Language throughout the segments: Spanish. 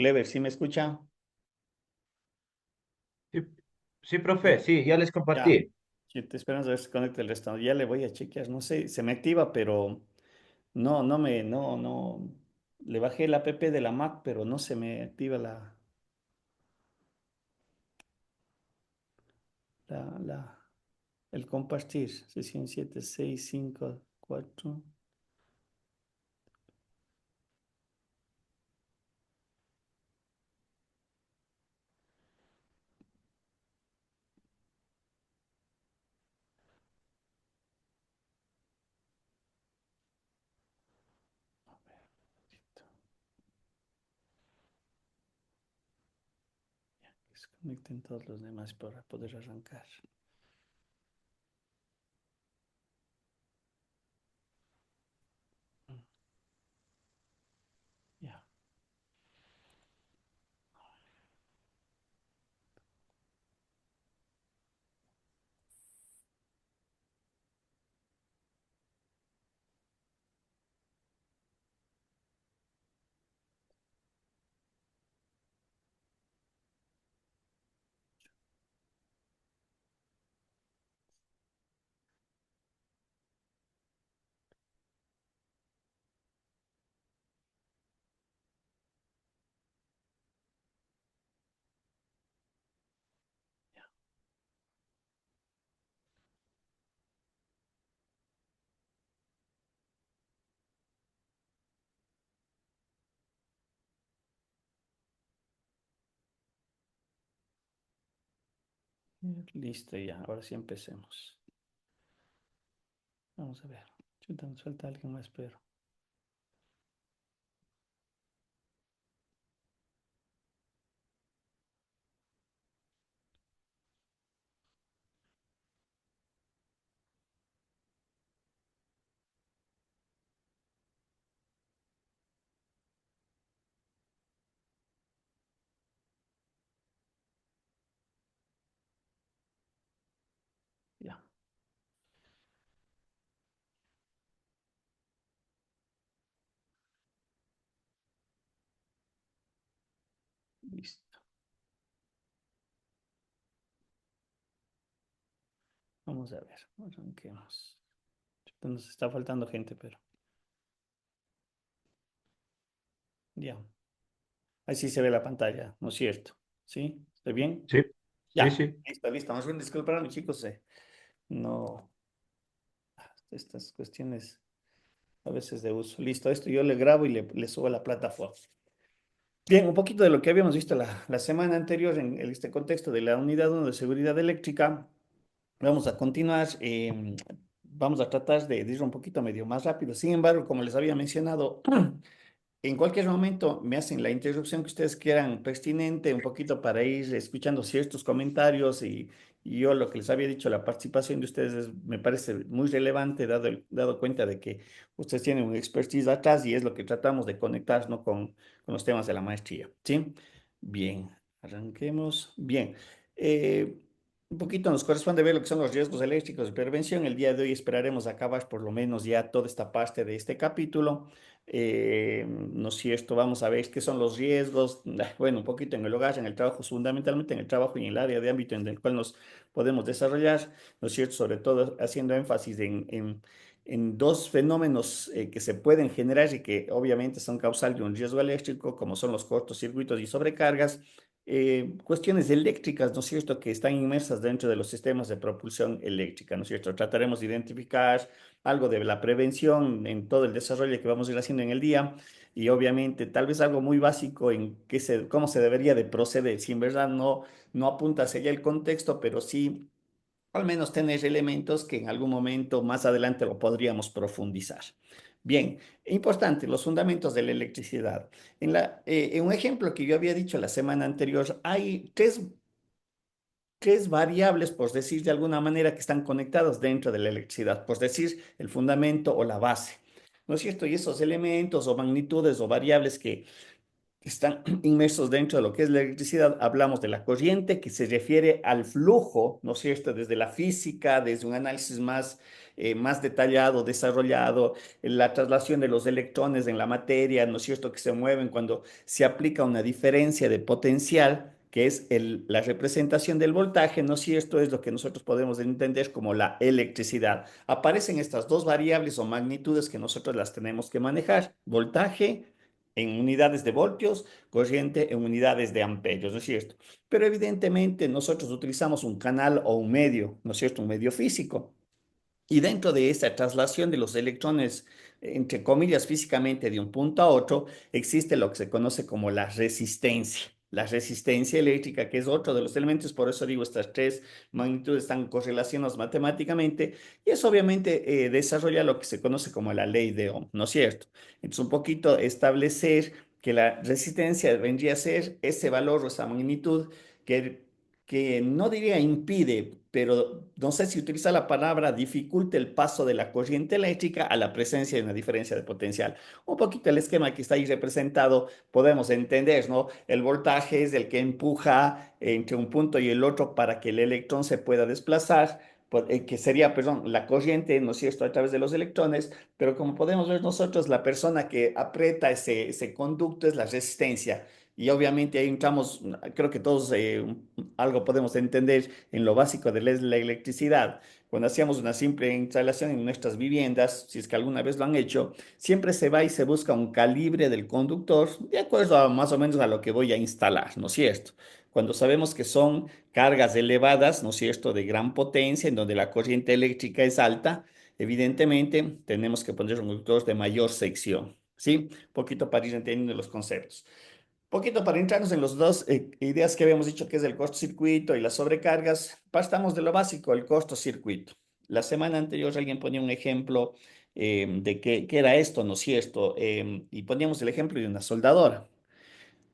Clever, ¿sí me escucha? Sí, sí, profe, Ya, sí, ya les ya. compartí. Sí, te esperas a ver si se conecta el resto. Ya le voy a chequear. No sé, se me activa, pero no. Le bajé el app de la Mac, pero no se me activa la, el compartir. Sesión 7654. Que se conecten todos los demás para poder arrancar. Ya, listo, ya. Ahora sí empecemos. Vamos a ver. Chuta, nos falta alguien más, pero. Ya, listo. Vamos a ver. Arranquemos. Chuta, nos está faltando gente, pero. Ya. Ahí sí se ve la pantalla, ¿no es cierto? ¿Sí? ¿Estoy bien? Sí, sí, Ya. sí. Listo. Vamos a disculpar, mis chicos. No, estas cuestiones a veces de uso. Listo, esto yo le grabo y le subo a la plataforma. Bien, un poquito de lo que habíamos visto la semana anterior en este contexto de la unidad 1 de seguridad eléctrica. Vamos a continuar. Vamos a tratar de ir un poquito medio más rápido. Sin embargo, como les había mencionado, en cualquier momento me hacen la interrupción que ustedes quieran pertinente, un poquito para ir escuchando ciertos comentarios y yo lo que les había dicho, la participación de ustedes me parece muy relevante, dado cuenta de que ustedes tienen un expertise atrás y es lo que tratamos de conectar, ¿no? con los temas de la maestría. ¿Sí? Bien, arranquemos. Bien. eh, un poquito nos corresponde ver lo que son los riesgos eléctricos de prevención. El día de hoy esperaremos acabar por lo menos ya toda esta parte de este capítulo. ¿No es cierto? Vamos a ver qué son los riesgos. Bueno, un poquito en el hogar, en el trabajo, fundamentalmente en el trabajo y en el área de ámbito en el cual nos podemos desarrollar, ¿no es cierto? Sobre todo haciendo énfasis en dos fenómenos que se pueden generar y que obviamente son causal de un riesgo eléctrico, como son los cortocircuitos y sobrecargas. Cuestiones eléctricas, ¿no es cierto?, que están inmersas dentro de los sistemas de propulsión eléctrica, ¿no es cierto? Trataremos de identificar algo de la prevención en todo el desarrollo que vamos a ir haciendo en el día y obviamente tal vez algo muy básico en cómo se debería de proceder, si en verdad no apunta hacia allá el contexto, pero sí al menos tener elementos que en algún momento más adelante lo podríamos profundizar. Bien, importante, los fundamentos de la electricidad. En un ejemplo que yo había dicho la semana anterior, hay tres variables, por decir de alguna manera, que están conectadas dentro de la electricidad, por decir el fundamento o la base. ¿No es cierto? Y esos elementos o magnitudes o variables están inmersos dentro de lo que es la electricidad. Hablamos de la corriente, que se refiere al flujo, ¿no es cierto?, desde la física, desde un análisis más detallado, desarrollado, la traslación de los electrones en la materia, ¿no es cierto?, que se mueven cuando se aplica una diferencia de potencial, que es la representación del voltaje, ¿no es cierto?, es lo que nosotros podemos entender como la electricidad. Aparecen estas dos variables o magnitudes que nosotros las tenemos que manejar: voltaje en unidades de voltios, corriente en unidades de amperios, ¿no es cierto? Pero evidentemente nosotros utilizamos un canal o un medio, ¿no es cierto? Un medio físico. Y dentro de esa traslación de los electrones, entre comillas, físicamente de un punto a otro, existe lo que se conoce como la resistencia. La resistencia eléctrica, que es otro de los elementos, por eso digo, estas tres magnitudes están correlacionadas matemáticamente, y eso obviamente desarrolla lo que se conoce como la ley de Ohm, ¿no es cierto? Entonces, un poquito establecer que la resistencia vendría a ser ese valor o esa magnitud que no diría impide, pero no sé si utiliza la palabra, dificulta el paso de la corriente eléctrica a la presencia de una diferencia de potencial. Un poquito el esquema que está ahí representado, podemos entender, ¿no? El voltaje es el que empuja entre un punto y el otro para que el electrón se pueda desplazar, que sería, perdón, la corriente, ¿no es cierto?, a través de los electrones, pero como podemos ver nosotros, la persona que aprieta ese conducto es la resistencia. Y obviamente ahí entramos, creo que todos algo podemos entender en lo básico de la electricidad. Cuando hacíamos una simple instalación en nuestras viviendas, si es que alguna vez lo han hecho, siempre se va y se busca un calibre del conductor de acuerdo a más o menos a lo que voy a instalar, ¿no es cierto? Cuando sabemos que son cargas elevadas, ¿no es cierto?, de gran potencia, en donde la corriente eléctrica es alta, evidentemente tenemos que poner un conductor de mayor sección, ¿sí? Un poquito para ir entendiendo los conceptos. Poquito para entrarnos en las dos ideas que habíamos dicho, que es el cortocircuito y las sobrecargas. Partamos de lo básico, el cortocircuito. La semana anterior alguien ponía un ejemplo de qué era esto, ¿no es cierto? Y poníamos el ejemplo de una soldadora.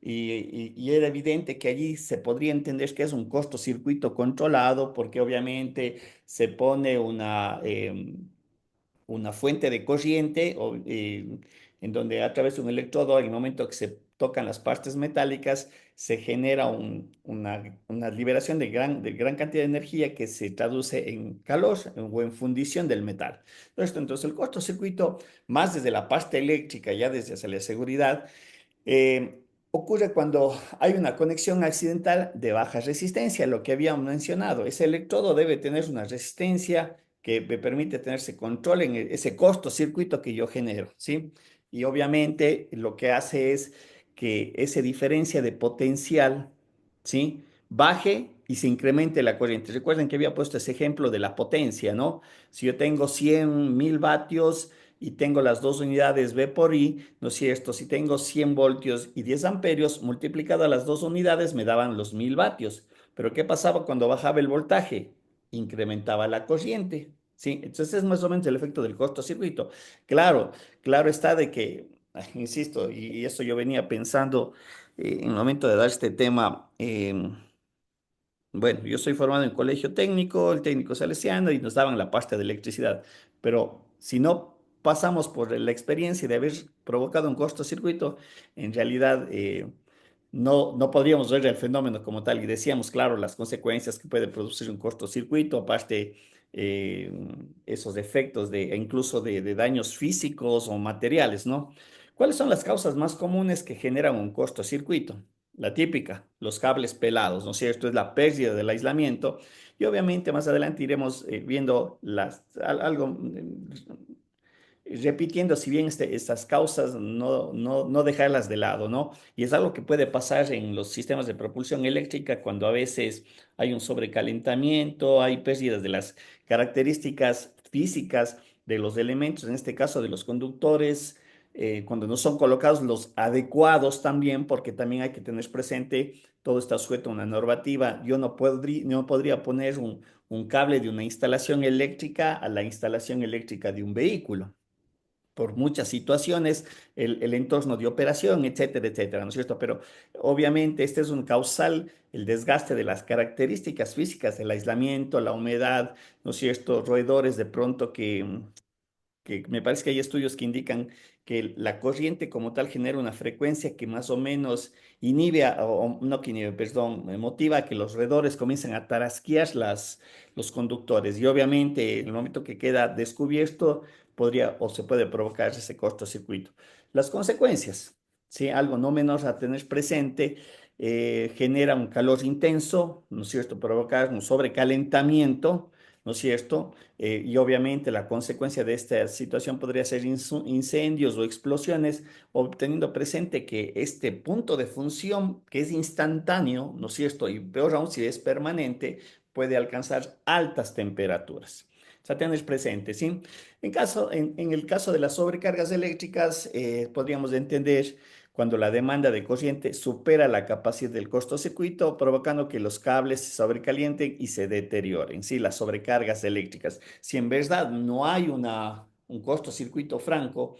Y era evidente que allí se podría entender que es un cortocircuito controlado, porque obviamente se pone una fuente de corriente en donde a través de un electrodo, en el momento que se tocan las partes metálicas, se genera una liberación de gran cantidad de energía que se traduce en calor o en fundición del metal. Entonces el cortocircuito, más desde la parte eléctrica, ya desde hacia la seguridad, eh, ocurre cuando hay una conexión accidental de baja resistencia, lo que habíamos mencionado. Ese electrodo debe tener una resistencia que me permite tener ese control en ese cortocircuito que yo genero, ¿sí? Y obviamente lo que hace es que esa diferencia de potencial, ¿sí?, baje y se incremente la corriente. Recuerden que había puesto ese ejemplo de la potencia, ¿no? Si yo tengo 100.000 vatios y tengo las dos unidades V por I, ¿no es cierto? Si tengo 100 voltios y 10 amperios, multiplicado a las dos unidades me daban los 1.000 vatios. Pero ¿qué pasaba cuando bajaba el voltaje? Incrementaba la corriente, ¿sí? Entonces es más o menos el efecto del cortocircuito. Claro, claro está de que, insisto, y esto yo venía pensando en el momento de dar este tema. Bueno, yo soy formado en colegio técnico, el técnico salesiano, y nos daban la parte de electricidad, pero si no pasamos por la experiencia de haber provocado un cortocircuito, en realidad no podríamos ver el fenómeno como tal. Y decíamos, claro, las consecuencias que puede producir un cortocircuito, aparte eh, esos efectos e incluso de daños físicos o materiales, ¿no? ¿Cuáles son las causas más comunes que generan un cortocircuito? La típica, los cables pelados, ¿no es cierto? Es la pérdida del aislamiento. Y obviamente más adelante iremos viendo algo, repitiendo, si bien estas causas no dejarlas de lado, ¿no? Y es algo que puede pasar en los sistemas de propulsión eléctrica cuando a veces hay un sobrecalentamiento, hay pérdidas de las características físicas de los elementos, en este caso de los conductores, cuando no son colocados los adecuados también, porque también hay que tener presente, todo está sujeto a una normativa. Yo no podría poner un cable de una instalación eléctrica a la instalación eléctrica de un vehículo por muchas situaciones, el entorno de operación, etcétera, etcétera, ¿no es cierto? Pero obviamente este es un causal, el desgaste de las características físicas, el aislamiento, la humedad, ¿no es cierto? Roedores de pronto que me parece que hay estudios que indican que la corriente como tal genera una frecuencia que más o menos inhibe, o no que inhibe, perdón, motiva a que los roedores comiencen a tarasquear los conductores. Y obviamente, en el momento que queda descubierto, podría o se puede provocar ese cortocircuito. Las consecuencias, ¿sí? Algo no menor a tener presente, genera un calor intenso, ¿no es cierto? Provocar un sobrecalentamiento, ¿no es cierto? Y obviamente la consecuencia de esta situación podría ser incendios o explosiones, obteniendo presente que este punto de función, que es instantáneo, ¿no es cierto? Y peor aún si es permanente, puede alcanzar altas temperaturas. O sea, tener presente, ¿sí? En el caso de las sobrecargas eléctricas, podríamos entender cuando la demanda de corriente supera la capacidad del cortocircuito, provocando que los cables se sobrecalienten y se deterioren, ¿sí? Las sobrecargas eléctricas. Si en verdad no hay un cortocircuito franco,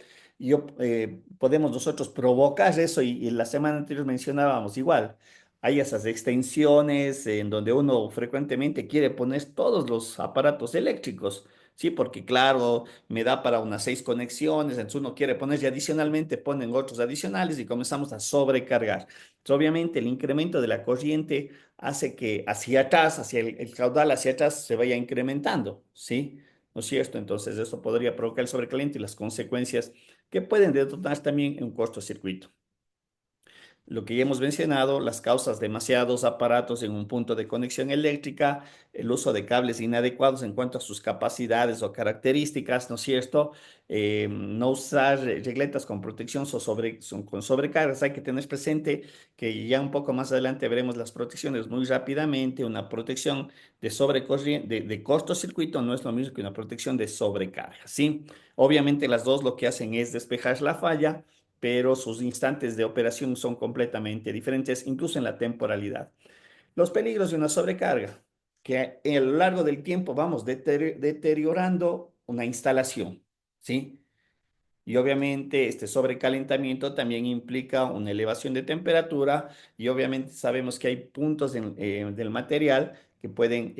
podemos nosotros provocar eso y la semana anterior mencionábamos igual. Hay esas extensiones en donde uno frecuentemente quiere poner todos los aparatos eléctricos. Sí, porque claro, me da para unas 6 conexiones, entonces uno quiere poner y adicionalmente ponen otros adicionales y comenzamos a sobrecargar. Entonces, obviamente el incremento de la corriente hace que hacia atrás, hacia el caudal hacia atrás se vaya incrementando, ¿sí? ¿No es cierto? Entonces eso podría provocar el sobrecaliente y las consecuencias que pueden detonar también un cortocircuito. Lo que ya hemos mencionado, las causas demasiados aparatos en un punto de conexión eléctrica, el uso de cables inadecuados en cuanto a sus capacidades o características, ¿no es cierto? No usar regletas con protección con sobrecargas. Hay que tener presente que ya un poco más adelante veremos las protecciones muy rápidamente. Una protección de sobrecorriente, de cortocircuito no es lo mismo que una protección de sobrecarga, ¿sí? Obviamente las dos lo que hacen es despejar la falla, pero sus instantes de operación son completamente diferentes, incluso en la temporalidad. Los peligros de una sobrecarga, que a lo largo del tiempo vamos deteriorando una instalación, ¿sí? Y obviamente este sobrecalentamiento también implica una elevación de temperatura y obviamente sabemos que hay puntos del material que pueden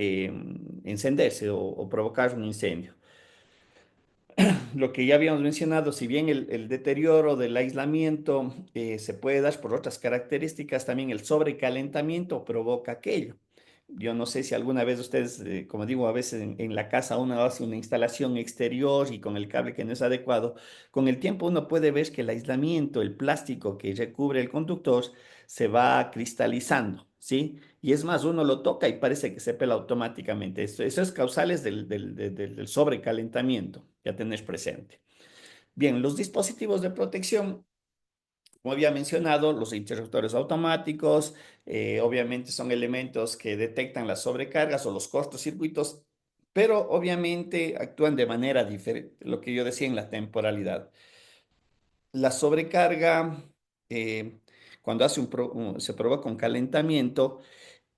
encenderse o provocar un incendio. Lo que ya habíamos mencionado, si bien el deterioro del aislamiento se puede dar por otras características, también el sobrecalentamiento provoca aquello. Yo no sé si alguna vez ustedes, como digo, a veces en la casa uno hace una instalación exterior y con el cable que no es adecuado, con el tiempo uno puede ver que el aislamiento, el plástico que recubre el conductor, se va cristalizando, ¿sí? Y es más, uno lo toca y parece que se pela automáticamente. Eso es causales del sobrecalentamiento, ya tenés presente. Bien, los dispositivos de protección, como había mencionado, los interruptores automáticos, obviamente son elementos que detectan las sobrecargas o los cortocircuitos, pero obviamente actúan de manera diferente, lo que yo decía en la temporalidad. La sobrecarga, eh, cuando se provoca un calentamiento,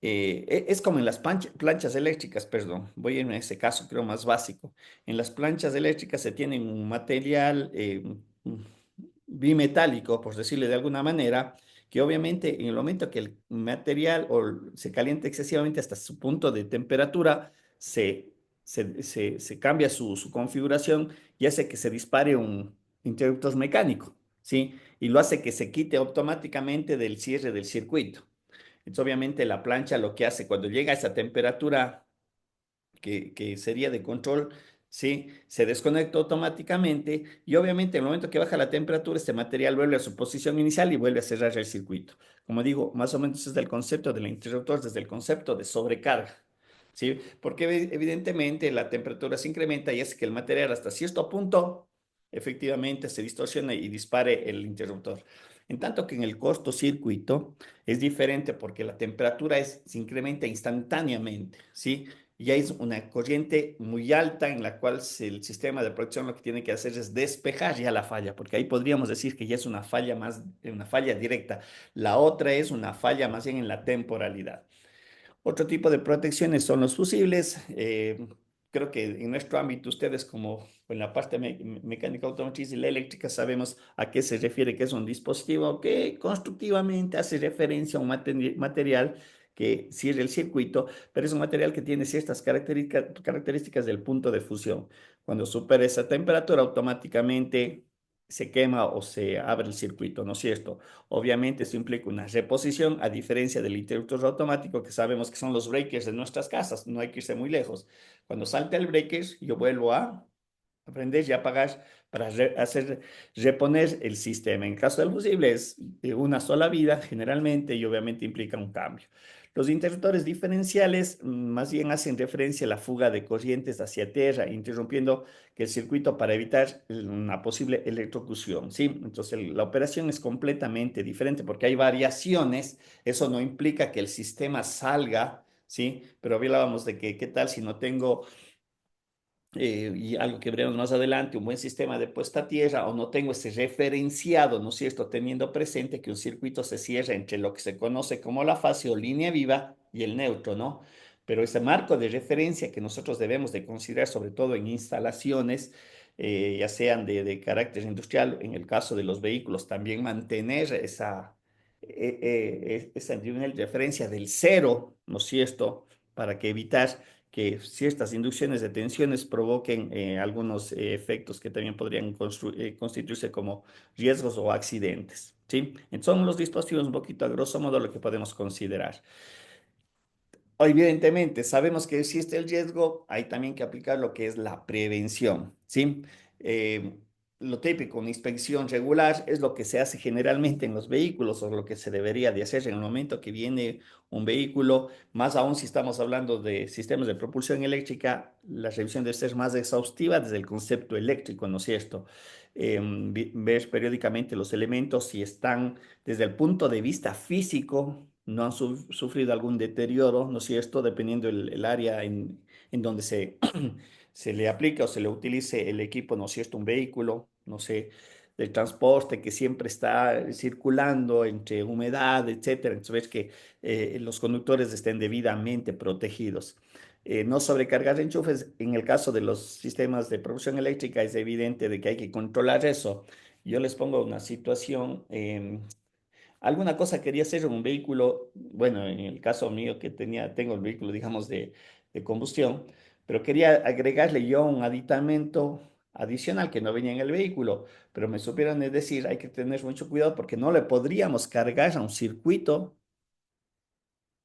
es como en las planchas eléctricas, perdón, voy en ese caso creo más básico. En las planchas eléctricas se tiene un material bimetálico, por decirle de alguna manera, que obviamente en el momento que el material se calienta excesivamente hasta su punto de temperatura, se cambia su configuración y hace que se dispare un interruptor mecánico, ¿sí? Y lo hace que se quite automáticamente del cierre del circuito. Entonces, obviamente, la plancha lo que hace cuando llega a esa temperatura que sería de control, ¿sí? Se desconecta automáticamente y obviamente en el momento que baja la temperatura, este material vuelve a su posición inicial y vuelve a cerrar el circuito. Como digo, más o menos es el concepto del interruptor, desde el concepto de sobrecarga, ¿sí? Porque evidentemente la temperatura se incrementa y hace que el material hasta cierto punto efectivamente se distorsione y dispare el interruptor. En tanto que en el cortocircuito es diferente porque la temperatura se incrementa instantáneamente, ¿sí? Y hay una corriente muy alta en la cual el sistema de protección lo que tiene que hacer es despejar ya la falla, porque ahí podríamos decir que ya es una falla más, una falla directa. La otra es una falla más bien en la temporalidad. Otro tipo de protecciones son los fusibles. Creo que en nuestro ámbito, ustedes como en la parte mecánica automotriz y la eléctrica sabemos a qué se refiere, que es un dispositivo que constructivamente hace referencia a un material que cierre el circuito, pero es un material que tiene ciertas características del punto de fusión. Cuando supera esa temperatura, automáticamente se quema o se abre el circuito, ¿no es cierto? Obviamente esto implica una reposición, a diferencia del interruptor automático, que sabemos que son los breakers de nuestras casas, no hay que irse muy lejos. Cuando salte el breaker, yo vuelvo a aprender y apagar para reponer el sistema. En caso del fusible es de una sola vida generalmente y obviamente implica un cambio. Los interruptores diferenciales más bien hacen referencia a la fuga de corrientes hacia tierra, interrumpiendo que el circuito para evitar una posible electrocución, ¿sí? Entonces la operación es completamente diferente porque hay variaciones, eso no implica que el sistema salga, ¿sí? Pero hablábamos de que, ¿qué tal si no tengo y algo que veremos más adelante, un buen sistema de puesta a tierra, o no tengo ese referenciado, ¿no es cierto?, teniendo presente que un circuito se cierra entre lo que se conoce como la fase o línea viva y el neutro, ¿no? Pero ese marco de referencia que nosotros debemos de considerar, sobre todo en instalaciones, ya sean carácter industrial, en el caso de los vehículos, también mantener esa nivel de referencia del cero, ¿no es cierto?, para que evitar que ciertas inducciones de tensiones provoquen algunos efectos que también podrían constituirse como riesgos o accidentes. ¿Sí? Entonces, son los dispositivos un poquito a grosso modo lo que podemos considerar. Evidentemente, sabemos que existe el riesgo, hay también que aplicar lo que es la prevención, ¿sí? Eh, lo típico, una inspección regular es lo que se hace generalmente en los vehículos o lo que se debería de hacer en el momento que viene un vehículo, más aún si estamos hablando de sistemas de propulsión eléctrica, la revisión debe ser más exhaustiva desde el concepto eléctrico, ¿no es cierto? Ver periódicamente los elementos si están desde el punto de vista físico, no han sufrido algún deterioro, ¿no es cierto? Dependiendo el área en donde se le aplica o se le utilice el equipo, ¿no es cierto? Un vehículo, no sé, del transporte que siempre está circulando entre humedad, etcétera. Entonces, ves que los conductores estén debidamente protegidos. No sobrecargar enchufes. En el caso de los sistemas de producción eléctrica es evidente de que hay que controlar eso. Yo les pongo una situación. Alguna cosa quería hacer en un vehículo, bueno, en el caso mío que tengo el vehículo, digamos, de combustión, pero quería agregarle yo un aditamento adicional que no venía en el vehículo, pero me supieron decir, hay que tener mucho cuidado porque no le podríamos cargar a un circuito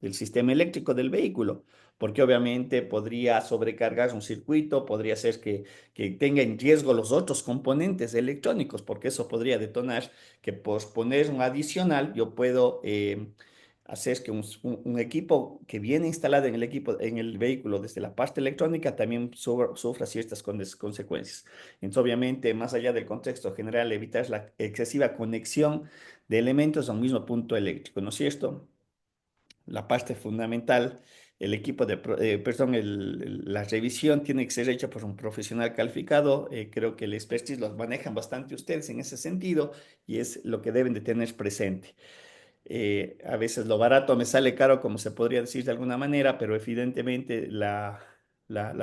del sistema eléctrico del vehículo, porque obviamente podría sobrecargar un circuito, podría ser que tenga en riesgo los otros componentes electrónicos, porque eso podría detonar que por poner un adicional yo puedo hacer que un equipo que viene instalado en el equipo, en el vehículo desde la parte electrónica también sufra ciertas consecuencias. Entonces, obviamente, más allá del contexto general, evitar la excesiva conexión de elementos a un mismo punto eléctrico, ¿no es cierto? La parte fundamental, el equipo perdón, la revisión tiene que ser hecha por un profesional calificado. Creo que el expertise los manejan bastante ustedes en ese sentido y es lo que deben de tener presente. A veces lo barato me sale caro, como se podría decir de alguna manera, pero evidentemente la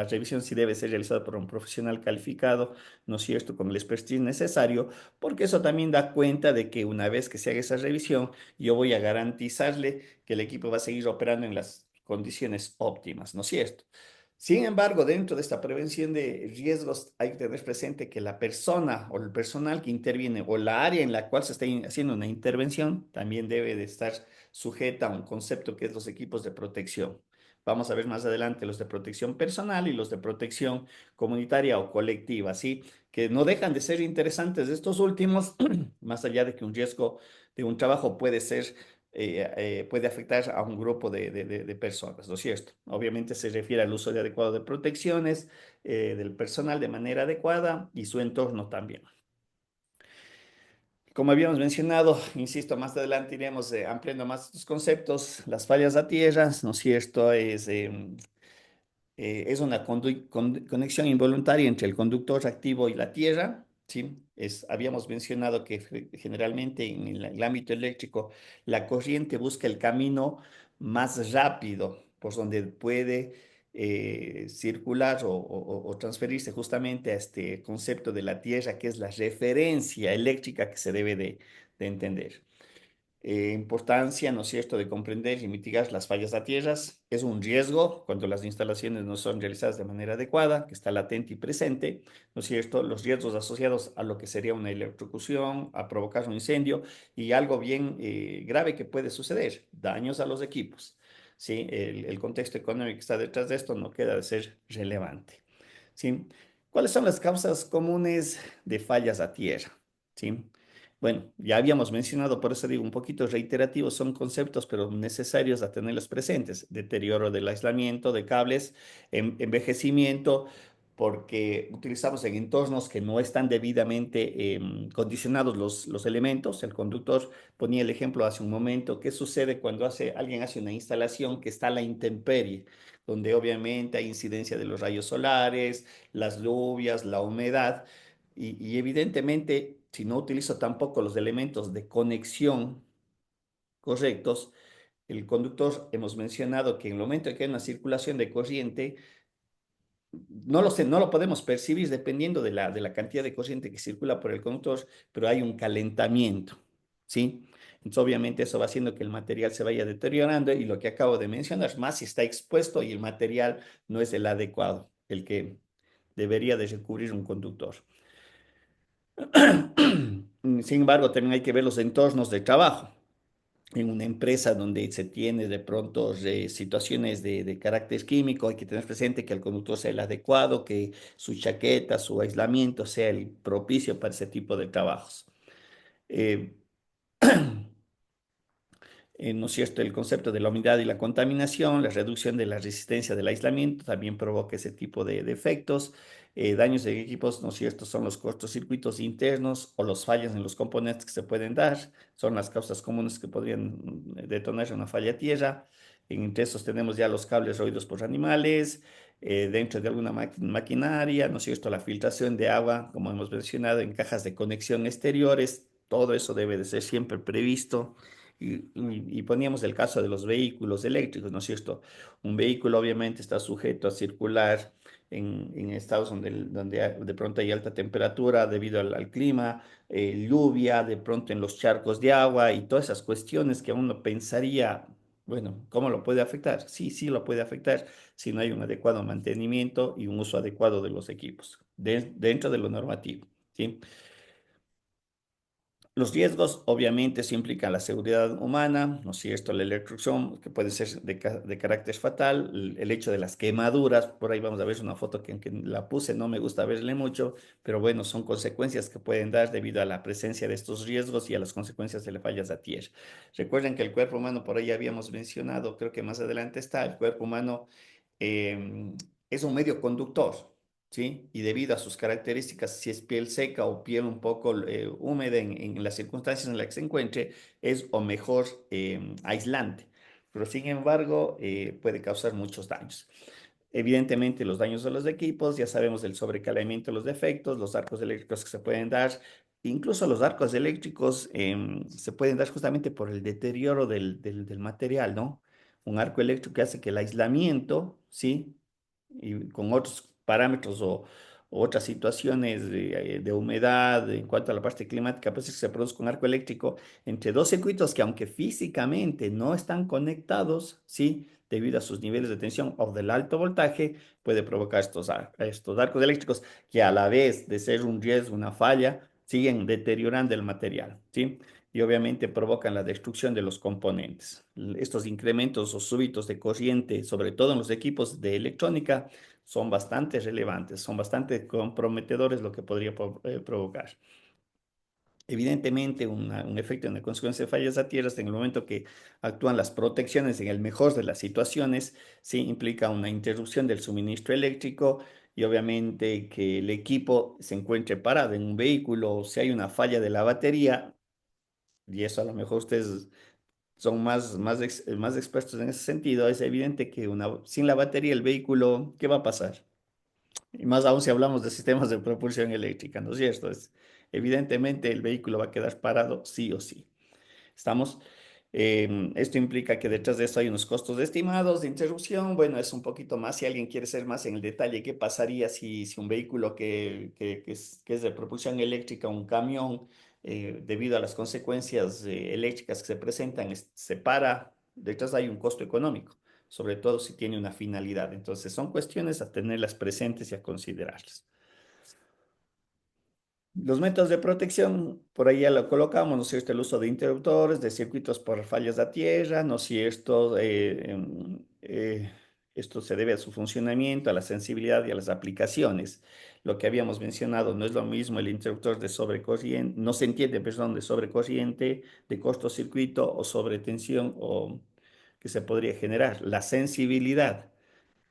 revisión sí debe ser realizada por un profesional calificado, ¿no es cierto?, con el expertise necesario, porque eso también da cuenta de que una vez que se haga esa revisión, yo voy a garantizarle que el equipo va a seguir operando en las condiciones óptimas, ¿no es cierto? Sin embargo, dentro de esta prevención de riesgos hay que tener presente que la persona o el personal que interviene o la área en la cual se está haciendo una intervención también debe de estar sujeta a un concepto que es los equipos de protección. Vamos a ver más adelante los de protección personal y los de protección comunitaria o colectiva, ¿sí? Que no dejan de ser interesantes estos últimos, más allá de que un riesgo de un trabajo puede afectar a un grupo de personas, ¿no es cierto? Obviamente se refiere al uso adecuado de protecciones del personal de manera adecuada y su entorno también. Como habíamos mencionado, insisto, más adelante iremos ampliando más estos conceptos, las fallas a tierras, ¿no es cierto? Es una conexión involuntaria entre el conductor activo y la tierra, ¿sí? Habíamos mencionado que generalmente en el ámbito eléctrico la corriente busca el camino más rápido por donde puede circular o transferirse justamente a este concepto de la tierra, que es la referencia eléctrica que se debe de entender. Importancia, ¿no es cierto?, de comprender y mitigar las fallas a tierras. Es un riesgo cuando las instalaciones no son realizadas de manera adecuada, que está latente y presente, ¿no es cierto? Los riesgos asociados a lo que sería una electrocución, a provocar un incendio y algo bien grave que puede suceder, daños a los equipos. ¿Sí? El contexto económico que está detrás de esto no queda de ser relevante. ¿Sí? ¿Cuáles son las causas comunes de fallas a tierra? ¿Sí? Bueno, ya habíamos mencionado, por eso digo un poquito reiterativos, son conceptos pero necesarios a tenerlos presentes. Deterioro del aislamiento de cables, envejecimiento, porque utilizamos en entornos que no están debidamente condicionados los elementos. El conductor ponía el ejemplo hace un momento, ¿qué sucede cuando alguien hace una instalación que está a la intemperie? Donde obviamente hay incidencia de los rayos solares, las lluvias, la humedad, y evidentemente, si no utilizo tampoco los elementos de conexión correctos, el conductor, hemos mencionado que en el momento en que hay una circulación de corriente, no lo sé, no lo podemos percibir dependiendo de la cantidad de corriente que circula por el conductor, pero hay un calentamiento, ¿sí? Entonces, obviamente, eso va haciendo que el material se vaya deteriorando y lo que acabo de mencionar, más si está expuesto y el material no es el adecuado, el que debería de recubrir un conductor. Sin embargo, también hay que ver los entornos de trabajo. En una empresa donde se tiene de pronto situaciones de carácter químico, hay que tener presente que el conductor sea el adecuado, que su chaqueta, su aislamiento sea el propicio para ese tipo de trabajos. Eh, ¿No es cierto? El concepto de la humedad y la contaminación, la reducción de la resistencia del aislamiento también provoca ese tipo de efectos. Daños de equipos, ¿no es cierto? Son los cortocircuitos internos o los fallos en los componentes que se pueden dar. Son las causas comunes que podrían detonar una falla a tierra. Entre esos tenemos ya los cables roídos por animales, dentro de alguna maquinaria, ¿no es cierto? La filtración de agua, como hemos mencionado, en cajas de conexión exteriores. Todo eso debe de ser siempre previsto y poníamos el caso de los vehículos eléctricos, ¿no es cierto? Un vehículo obviamente está sujeto a circular en estados donde de pronto hay alta temperatura debido al clima, lluvia, de pronto en los charcos de agua y todas esas cuestiones que uno pensaría, bueno, ¿cómo lo puede afectar? Sí, sí lo puede afectar si no hay un adecuado mantenimiento y un uso adecuado de los equipos dentro de lo normativo, ¿sí? Los riesgos, obviamente, se implican la seguridad humana, ¿no es cierto? La electrocución, que puede ser de carácter fatal, el hecho de las quemaduras, por ahí vamos a ver una foto que aunque la puse, no me gusta verle mucho, pero bueno, son consecuencias que pueden dar debido a la presencia de estos riesgos y a las consecuencias de las fallas a tierra. Recuerden que el cuerpo humano, por ahí habíamos mencionado, creo que más adelante está, el cuerpo humano eh, es un medio conductor. ¿Sí? Y debido a sus características, si es piel seca o piel un poco húmeda en las circunstancias en las que se encuentre, es o mejor aislante. Pero sin embargo, puede causar muchos daños. Evidentemente, los daños de los equipos, ya sabemos del sobrecalentamiento, los defectos, los arcos eléctricos que se pueden dar. Incluso los arcos eléctricos se pueden dar justamente por el deterioro del material, ¿no? Un arco eléctrico que hace que el aislamiento, ¿sí? Y con otros parámetros o otras situaciones de humedad en cuanto a la parte climática, pues se produce un arco eléctrico entre dos circuitos que aunque físicamente no están conectados, ¿sí? Debido a sus niveles de tensión o del alto voltaje, puede provocar estos arcos eléctricos que a la vez de ser un riesgo, una falla, siguen deteriorando el material, ¿sí? Y obviamente provocan la destrucción de los componentes. Estos incrementos o súbitos de corriente, sobre todo en los equipos de electrónica, son bastante relevantes, son bastante comprometedores lo que podría provocar. Evidentemente, un efecto en la consecuencia de fallas a tierras en el momento que actúan las protecciones en el mejor de las situaciones, sí implica una interrupción del suministro eléctrico y obviamente que el equipo se encuentre parado en un vehículo, o si hay una falla de la batería, y eso a lo mejor ustedes son más expertos en ese sentido, es evidente que sin la batería el vehículo, ¿qué va a pasar? Y más aún si hablamos de sistemas de propulsión eléctrica, ¿no es cierto? Evidentemente el vehículo va a quedar parado sí o sí. ¿Estamos? Esto implica que detrás de esto hay unos costos estimados de interrupción. Bueno, es un poquito más si alguien quiere ser más en el detalle, ¿qué pasaría si un vehículo que es de propulsión eléctrica, un camión, debido a las consecuencias eléctricas que se presentan, se para, detrás hay un costo económico, sobre todo si tiene una finalidad. Entonces, son cuestiones a tenerlas presentes y a considerarlas. Los métodos de protección, por ahí ya lo colocamos, ¿no es cierto? El uso de interruptores, de circuitos por fallas a tierra, ¿no es cierto? Esto se debe a su funcionamiento, a la sensibilidad y a las aplicaciones. Lo que habíamos mencionado, no es lo mismo el interruptor de sobrecorriente, no se entiende, perdón, de sobrecorriente, de cortocircuito o sobretensión o que se podría generar. La sensibilidad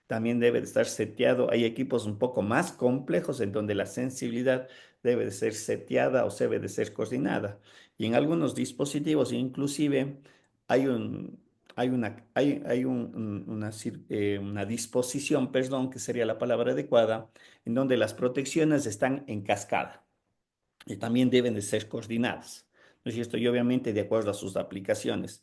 también debe de estar seteado. Hay equipos un poco más complejos en donde la sensibilidad debe de ser seteada o debe de ser coordinada. Y en algunos dispositivos inclusive hay una disposición, perdón, que sería la palabra adecuada, en donde las protecciones están en cascada y también deben de ser coordinadas. ¿No es cierto? Y obviamente de acuerdo a sus aplicaciones.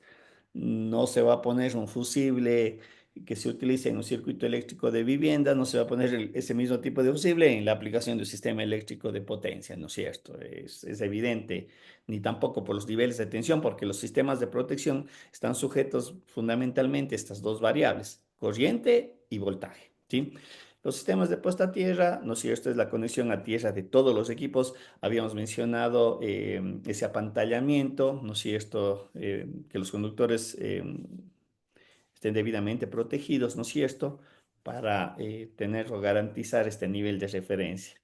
No se va a poner un fusible que se utilice en un circuito eléctrico de vivienda, no se va a poner ese mismo tipo de fusible en la aplicación de un sistema eléctrico de potencia, ¿no es cierto? Es evidente, ni tampoco por los niveles de tensión, porque los sistemas de protección están sujetos fundamentalmente a estas dos variables, corriente y voltaje, ¿sí? Los sistemas de puesta a tierra, ¿no es cierto? Es la conexión a tierra de todos los equipos. Habíamos mencionado ese apantallamiento, ¿no es cierto? Que los conductores estén debidamente protegidos, ¿no es cierto? Para tener o garantizar este nivel de referencia.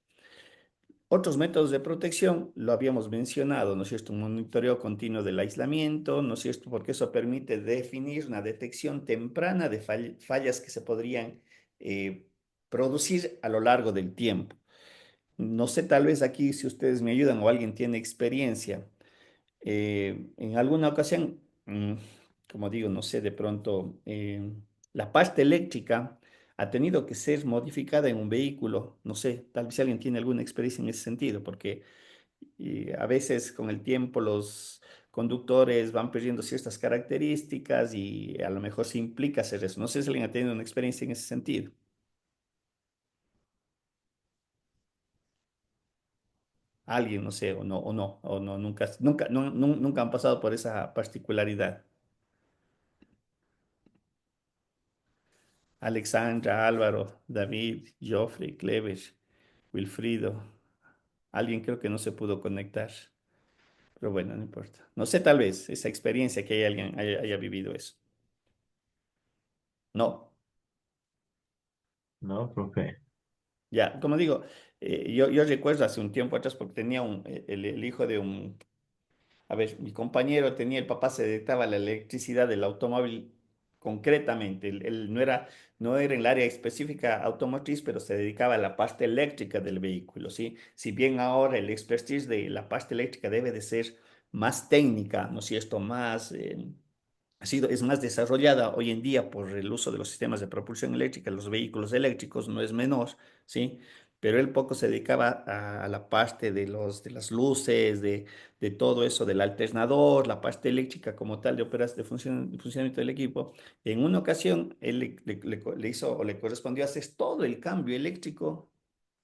Otros métodos de protección lo habíamos mencionado, ¿no es cierto? Un monitoreo continuo del aislamiento, ¿no es cierto? Porque eso permite definir una detección temprana de fallas que se podrían eh, producir a lo largo del tiempo. No sé, tal vez aquí si ustedes me ayudan o alguien tiene experiencia. En alguna ocasión, como digo, no sé, de pronto la parte eléctrica ha tenido que ser modificada en un vehículo. No sé, tal vez alguien tiene alguna experiencia en ese sentido, porque a veces con el tiempo los conductores van perdiendo ciertas características y a lo mejor se implica hacer eso. No sé si alguien ha tenido una experiencia en ese sentido. Alguien, no sé, o no, nunca han pasado por esa particularidad. Alexandra, Álvaro, David, Joffrey, Clever, Wilfrido. Alguien creo que no se pudo conectar, pero bueno, no importa. No sé, tal vez esa experiencia que alguien haya vivido eso. No, No, profe. ya, como digo, yo recuerdo hace un tiempo atrás porque tenía el hijo de un. A ver, mi compañero tenía, el papá se dedicaba a la electricidad del automóvil concretamente. Él no era en el área específica automotriz, pero se dedicaba a la parte eléctrica del vehículo, ¿sí? Si bien ahora el expertise de la parte eléctrica debe de ser más técnica, ¿no es cierto? Es más desarrollada hoy en día por el uso de los sistemas de propulsión eléctrica, los vehículos eléctricos, no es menor, ¿sí? Pero él poco se dedicaba a la parte de las luces, de todo eso, del alternador, la parte eléctrica como tal de operas de funcionamiento del equipo. En una ocasión, él le hizo o le correspondió hacer todo el cambio eléctrico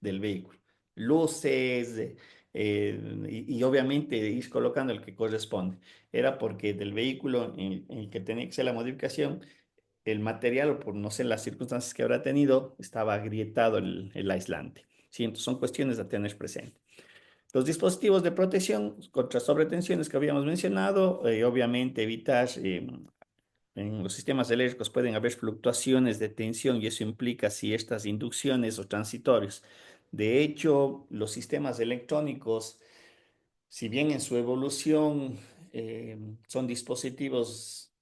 del vehículo. Luces, y obviamente ir colocando el que corresponde. Era porque del vehículo en el que tenía que ser la modificación, el material, o por no sé las circunstancias que habrá tenido, estaba agrietado el aislante. ¿Sí? Entonces son cuestiones a tener presente. Los dispositivos de protección contra sobretensiones que habíamos mencionado, obviamente evitar, en los sistemas eléctricos pueden haber fluctuaciones de tensión y eso implica si estas inducciones o transitorios. De hecho, los sistemas electrónicos, si bien en su evolución son dispositivos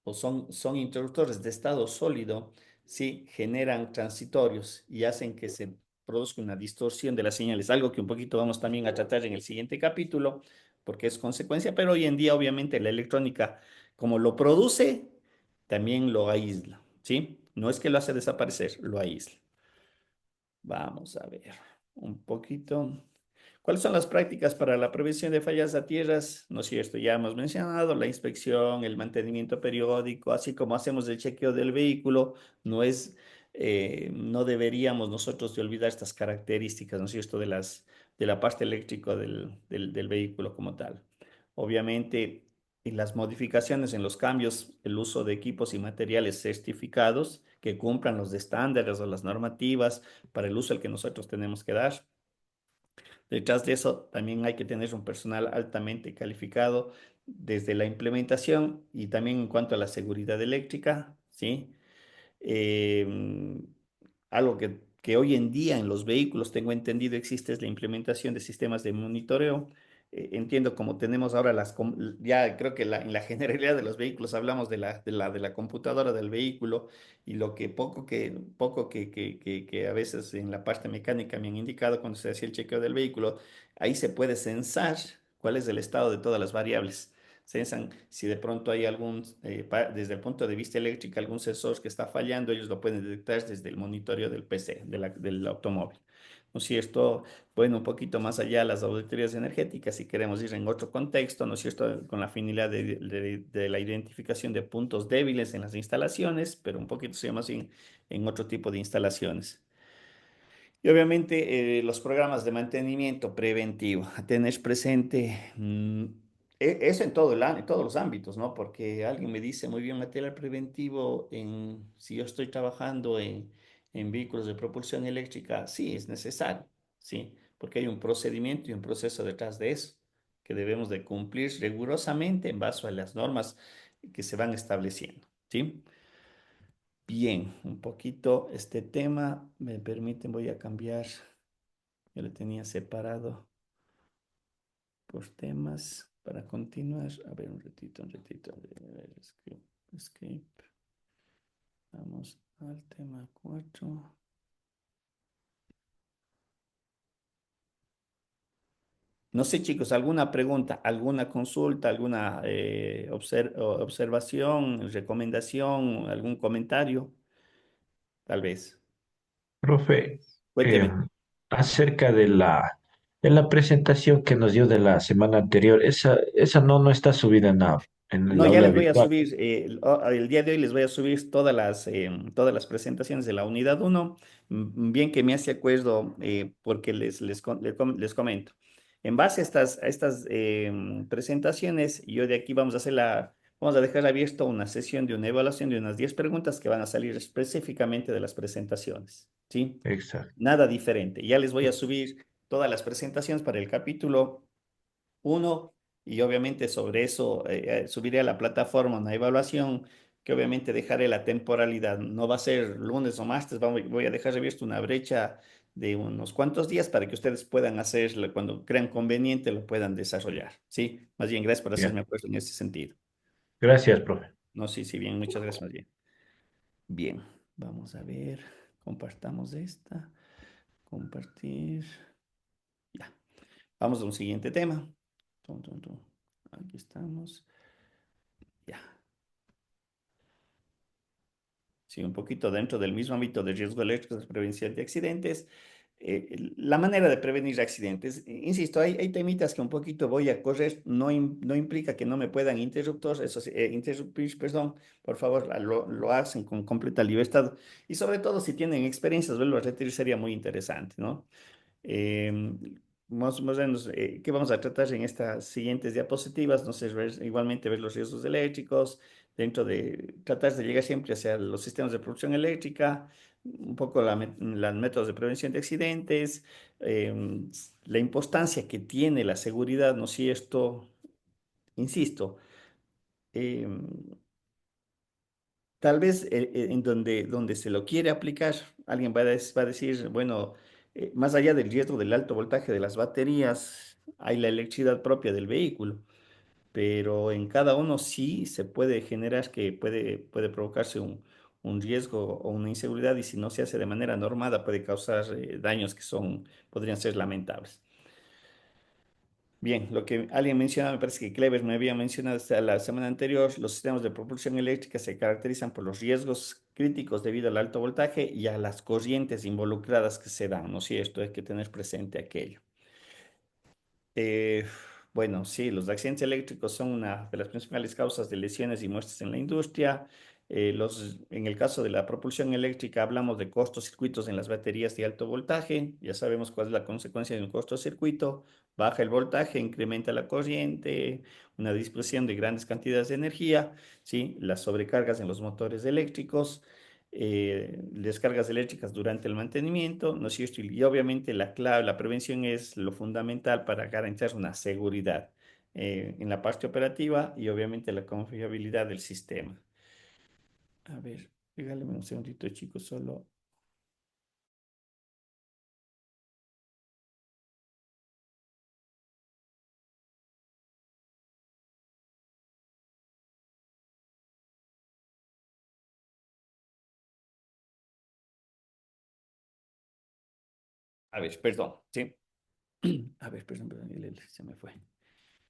o son interruptores de estado sólido, sí generan transitorios y hacen que se produzca una distorsión de las señales, algo que un poquito vamos también a tratar en el siguiente capítulo, porque es consecuencia, pero hoy en día obviamente la electrónica, como lo produce, también lo aísla, ¿sí? No es que lo hace desaparecer, lo aísla. Vamos a ver un poquito. ¿Cuáles son las prácticas para la prevención de fallas a tierras? No es cierto, ya hemos mencionado la inspección, el mantenimiento periódico, así como hacemos el chequeo del vehículo. No es no deberíamos nosotros de olvidar estas características, ¿no es cierto?, de la parte eléctrica del vehículo como tal. Obviamente, en las modificaciones, en los cambios, el uso de equipos y materiales certificados que cumplan los estándares o las normativas para el uso al que nosotros tenemos que dar. Detrás de eso, también hay que tener un personal altamente calificado desde la implementación y también en cuanto a la seguridad eléctrica, ¿sí? Eh, Algo que hoy en día en los vehículos, tengo entendido, existe es la implementación de sistemas de monitoreo. Entiendo como tenemos ahora ya creo que en la generalidad de los vehículos hablamos de la computadora del vehículo y lo que que a veces en la parte mecánica me han indicado cuando se hacía el chequeo del vehículo, ahí se puede censar cuál es el estado de todas las variables. Censan si de pronto hay desde el punto de vista eléctrico, algún sensor que está fallando, ellos lo pueden detectar desde el monitoreo del PC, del automóvil. ¿No es cierto? Bueno, un poquito más allá las auditorías energéticas, si queremos ir en otro contexto, ¿no es cierto? Con la finalidad de la identificación de puntos débiles en las instalaciones, pero un poquito se llama así en otro tipo de instalaciones. Y obviamente los programas de mantenimiento preventivo, a tener presente eso en en todos los ámbitos, ¿no? Porque alguien me dice, muy bien, material preventivo, si yo estoy trabajando en vehículos de propulsión eléctrica, sí, es necesario, sí, porque hay un procedimiento y un proceso detrás de eso que debemos de cumplir rigurosamente en base a las normas que se van estableciendo, ¿sí? Bien, un poquito este tema, me permiten, voy a cambiar, yo lo tenía separado por temas para continuar. A ver, un ratito, a ver, escape. Vamos al tema 4. No sé, chicos, ¿alguna pregunta, alguna consulta, alguna observación, recomendación, algún comentario? Tal vez. Profe, Cuénteme. acerca de la presentación que nos dio de la semana anterior, esa no está subida en el No, ya aula les voy a virtual. subir, el día de hoy les voy a subir todas las presentaciones de la unidad uno. Bien que me hace acuerdo, porque les comento. En base a estas presentaciones, yo de aquí vamos a dejar abierto una sesión de una evaluación de unas 10 preguntas que van a salir específicamente de las presentaciones, ¿sí? Exacto. Nada diferente. Ya les voy a subir todas las presentaciones para el capítulo uno, y obviamente sobre eso subiré a la plataforma una evaluación que obviamente dejaré la temporalidad. No va a ser lunes o martes, voy a dejar abierto una brecha de unos cuantos días para que ustedes puedan hacerlo cuando crean conveniente, lo puedan desarrollar. Sí, más bien, gracias por Ya. hacerme acuerdo en ese sentido. Gracias, profe. No, sí, sí, bien, muchas gracias más bien. Bien, vamos a ver, compartamos esta, compartir. Ya, vamos a un siguiente tema. Tum, tum, tum. Aquí estamos. Ya. Sí, un poquito dentro del mismo ámbito de riesgo eléctrico de prevención de accidentes. La manera de prevenir accidentes, insisto, hay temitas que un poquito voy a correr, no implica que no me puedan interrumpir, perdón, por favor, lo hacen con completa libertad y sobre todo si tienen experiencias, verlo a repetir sería muy interesante, ¿no? Em, más o menos, ¿qué vamos a tratar en estas siguientes diapositivas? No sé, igualmente ver los riesgos eléctricos, dentro de tratar de llegar siempre hacia los sistemas de producción eléctrica, un poco los métodos de prevención de accidentes, la importancia que tiene la seguridad, ¿no? Si esto, insisto, em, tal vez en donde se lo quiere aplicar, alguien va a decir, bueno, más allá del riesgo del alto voltaje de las baterías, hay la electricidad propia del vehículo, pero en cada uno sí se puede generar que puede provocarse un riesgo o una inseguridad y si no se hace de manera normada puede causar daños podrían ser lamentables. Bien, lo que alguien mencionaba, me parece que Clever me había mencionado hasta la semana anterior, los sistemas de propulsión eléctrica se caracterizan por los riesgos críticos debido al alto voltaje y a las corrientes involucradas que se dan, ¿no es cierto? Hay que tener presente aquello. Eh, bueno, sí, los accidentes eléctricos son una de las principales causas de lesiones y muertes en la industria. En el caso de la propulsión eléctrica hablamos de cortocircuitos en las baterías de alto voltaje. Ya sabemos cuál es la consecuencia de un cortocircuito. Baja el voltaje, incrementa la corriente, una dispersión de grandes cantidades de energía, ¿sí? Las sobrecargas en los motores eléctricos, descargas eléctricas durante el mantenimiento, ¿no es cierto? Y obviamente la clave, la prevención es lo fundamental para garantizar una seguridad en la parte operativa y obviamente la confiabilidad del sistema. A ver, regálame un segundito, chicos, solo. A ver, perdón, ¿sí? A ver, perdón, se me fue.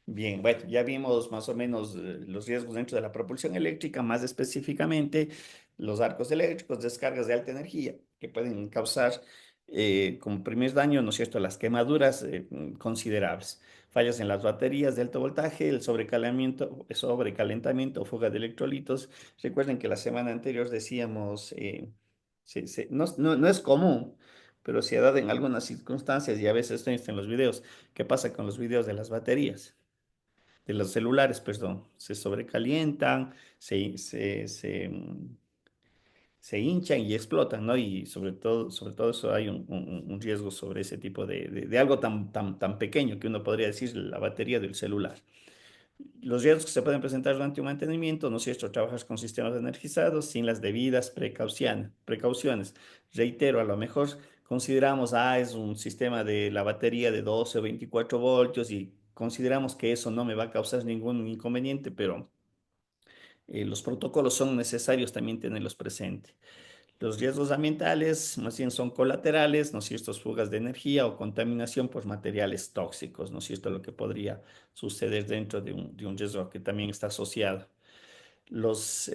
Bien, bueno, ya vimos más o menos los riesgos dentro de la propulsión eléctrica, más específicamente los arcos eléctricos, descargas de alta energía que pueden causar como primer daño, ¿no es cierto?, las quemaduras considerables, fallas en las baterías de alto voltaje, el sobrecalentamiento o fuga de electrolitos. Recuerden que la semana anterior decíamos, no es común, pero se ha dado en algunas circunstancias y a veces esto está en los videos. ¿Qué pasa con los videos de las baterías? De los celulares, perdón, se sobrecalientan, se hinchan y explotan, ¿no? Y sobre todo eso hay un riesgo sobre ese tipo de algo tan pequeño que uno podría decir la batería del celular. Los riesgos que se pueden presentar durante un mantenimiento, ¿no es cierto? Trabajas con sistemas energizados sin las debidas precauciones. Reitero, a lo mejor consideramos, es un sistema de la batería de 12 o 24 voltios y consideramos que eso no me va a causar ningún inconveniente, pero los protocolos son necesarios también tenerlos presentes. Los riesgos ambientales más bien son colaterales, ¿no es cierto? Fugas de energía o contaminación por materiales tóxicos, ¿no es cierto? Lo que podría suceder dentro de un riesgo que también está asociado los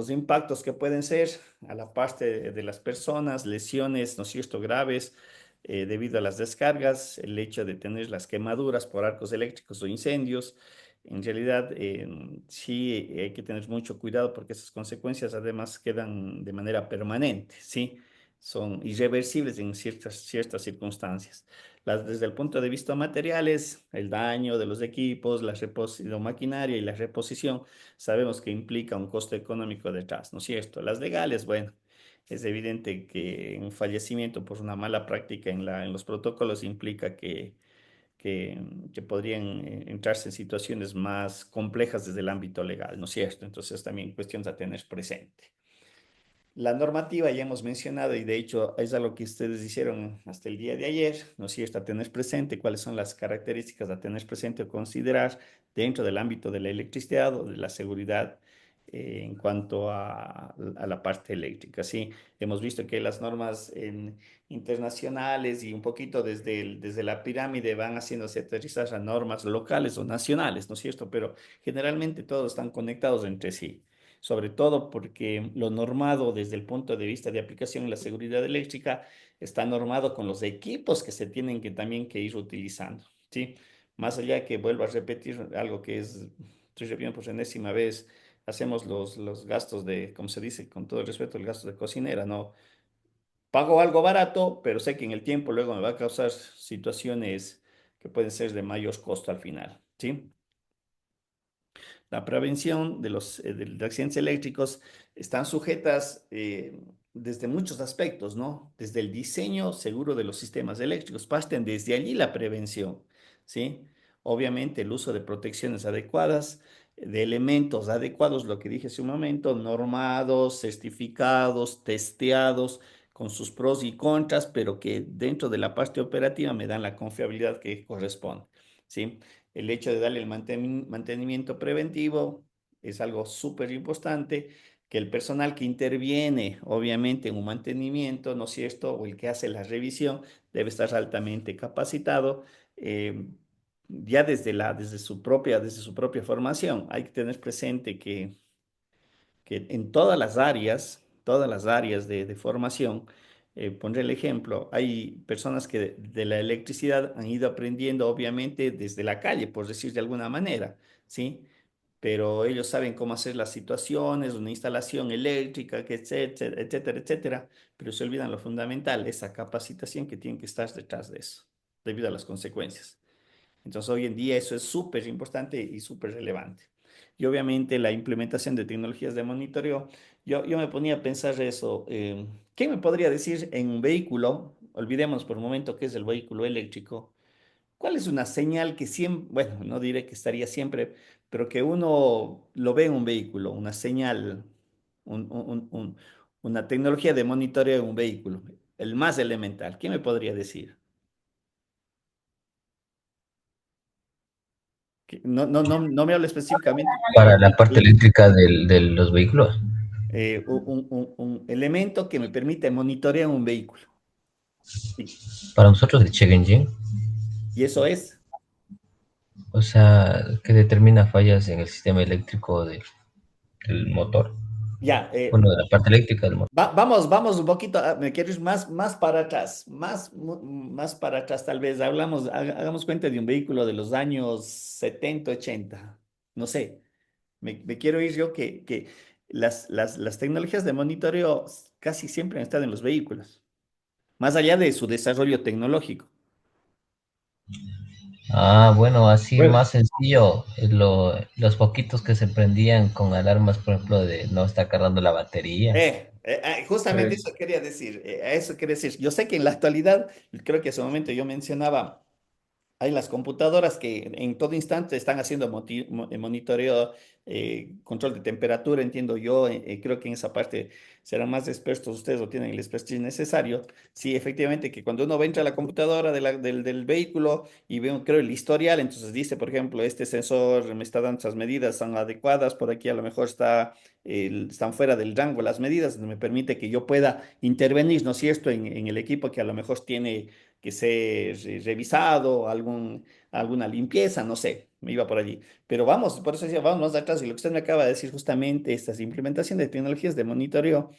impactos que pueden ser a la parte de las personas, lesiones, ¿no es cierto?, graves debido a las descargas, el hecho de tener las quemaduras por arcos eléctricos o incendios. En realidad, sí hay que tener mucho cuidado porque esas consecuencias además quedan de manera permanente, ¿sí? Son irreversibles en ciertas circunstancias. Desde el punto de vista materiales, el daño de los equipos, la maquinaria y la reposición sabemos que implica un costo económico detrás, ¿no es cierto? Las legales, bueno, es evidente que un fallecimiento por una mala práctica en los protocolos implica que podrían entrarse en situaciones más complejas desde el ámbito legal, ¿no es cierto? Entonces también cuestiones a tener presente. La normativa ya hemos mencionado y de hecho es algo que ustedes hicieron hasta el día de ayer, ¿no es cierto? A tener presente cuáles son las características a tener presente o considerar dentro del ámbito de la electricidad o de la seguridad en cuanto a la parte eléctrica, ¿sí? Hemos visto que las normas internacionales y un poquito desde la pirámide van haciéndose aterrizar a normas locales o nacionales, ¿no es cierto? Pero generalmente todos están conectados entre sí, sobre todo porque lo normado desde el punto de vista de aplicación en la seguridad eléctrica está normado con los equipos que se tienen que también que ir utilizando, ¿sí? Más allá de que vuelvo a repetir algo que estoy repitiendo por enésima vez, hacemos los gastos de, como se dice, con todo el respeto, el gasto de cocinera, ¿no? Pago algo barato, pero sé que en el tiempo luego me va a causar situaciones que pueden ser de mayor costo al final, ¿sí? La prevención de accidentes eléctricos están sujetas desde muchos aspectos, ¿no? Desde el diseño seguro de los sistemas eléctricos, parten desde allí la prevención, ¿sí? Obviamente el uso de protecciones adecuadas, de elementos adecuados, lo que dije hace un momento, normados, certificados, testeados, con sus pros y contras, pero que dentro de la parte operativa me dan la confiabilidad que corresponde, ¿sí? El hecho de darle el mantenimiento preventivo es algo súper importante, que el personal que interviene, obviamente, en un mantenimiento, ¿no es cierto?, o el que hace la revisión, debe estar altamente capacitado, eh, ya desde su propia formación. Hay que tener presente que en todas las áreas de formación, pondré el ejemplo, hay personas que de la electricidad han ido aprendiendo obviamente desde la calle, por decir de alguna manera, ¿sí? pero ellos saben cómo hacer las situaciones, una instalación eléctrica, que etcétera, etcétera, etcétera, pero se olvidan lo fundamental, esa capacitación que tiene que estar detrás de eso, debido a las consecuencias. Entonces, hoy en día eso es súper importante y súper relevante. Y obviamente la implementación de tecnologías de monitoreo, yo me ponía a pensar eso. ¿Qué me podría decir en un vehículo? Olvidemos por un momento qué es el vehículo eléctrico. ¿Cuál es una señal que siempre, bueno, no diré que estaría siempre, pero que uno lo ve en un vehículo, una señal, una tecnología de monitoreo en un vehículo, el más elemental? ¿Qué me podría decir? No me habla específicamente Para del la vehículo parte eléctrico. eléctrica de los vehículos, Un elemento que me permite monitorear un vehículo. Sí. para nosotros el check engine, Y eso es. o sea, que determina fallas en el sistema eléctrico del motor, Ya, bueno, de la parte eléctrica del motor. vamos un poquito, me quiero ir más para atrás, más para atrás tal vez. Hagamos cuenta de un vehículo de los años 70 80. No sé, me quiero ir yo que las tecnologías de monitoreo casi siempre han estado en los vehículos, más allá de su desarrollo tecnológico. Ah, bueno, así Bueno, más sencillo, los foquitos que se prendían con alarmas, por ejemplo, de no está cargando la batería. Justamente pues, eso quería decir, a eso quería decir. Yo sé que en la actualidad, creo que hace un momento yo mencionaba, hay las computadoras que en todo instante están haciendo monitoreo, control de temperatura, entiendo yo. Creo que en esa parte serán más expertos ustedes o tienen el expertise necesario. Sí, efectivamente, que cuando uno entra a la computadora del vehículo y ve, creo, el historial, entonces dice, por ejemplo, este sensor me está dando esas medidas, son adecuadas, por aquí a lo mejor están fuera del rango las medidas, me permite que yo pueda intervenir, ¿no es cierto?, en el equipo que a lo mejor tiene que ser revisado, alguna limpieza, no sé, me iba por allí. Pero vamos, por eso decía, vamos más atrás. Y lo que usted me acaba de decir justamente, estas implementación de tecnologías de monitoreo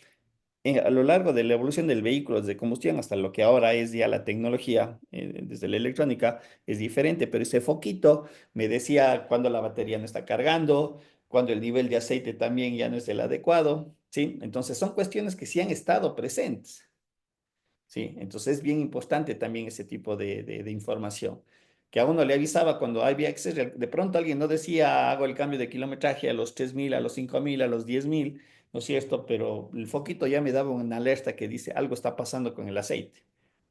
a lo largo de la evolución del vehículo, desde combustión hasta lo que ahora es ya la tecnología, desde la electrónica, es diferente, pero ese foquito me decía cuando la batería no está cargando, cuando el nivel de aceite también ya no es el adecuado, ¿sí? Entonces son cuestiones que sí han estado presentes. Sí, entonces es bien importante también ese tipo de información. Que a uno le avisaba cuando había exceso, de pronto alguien no decía hago el cambio de kilometraje a los 3.000, a los 5.000, a los 10.000, ¿no es cierto? Pero el foquito ya me daba una alerta que dice algo está pasando con el aceite.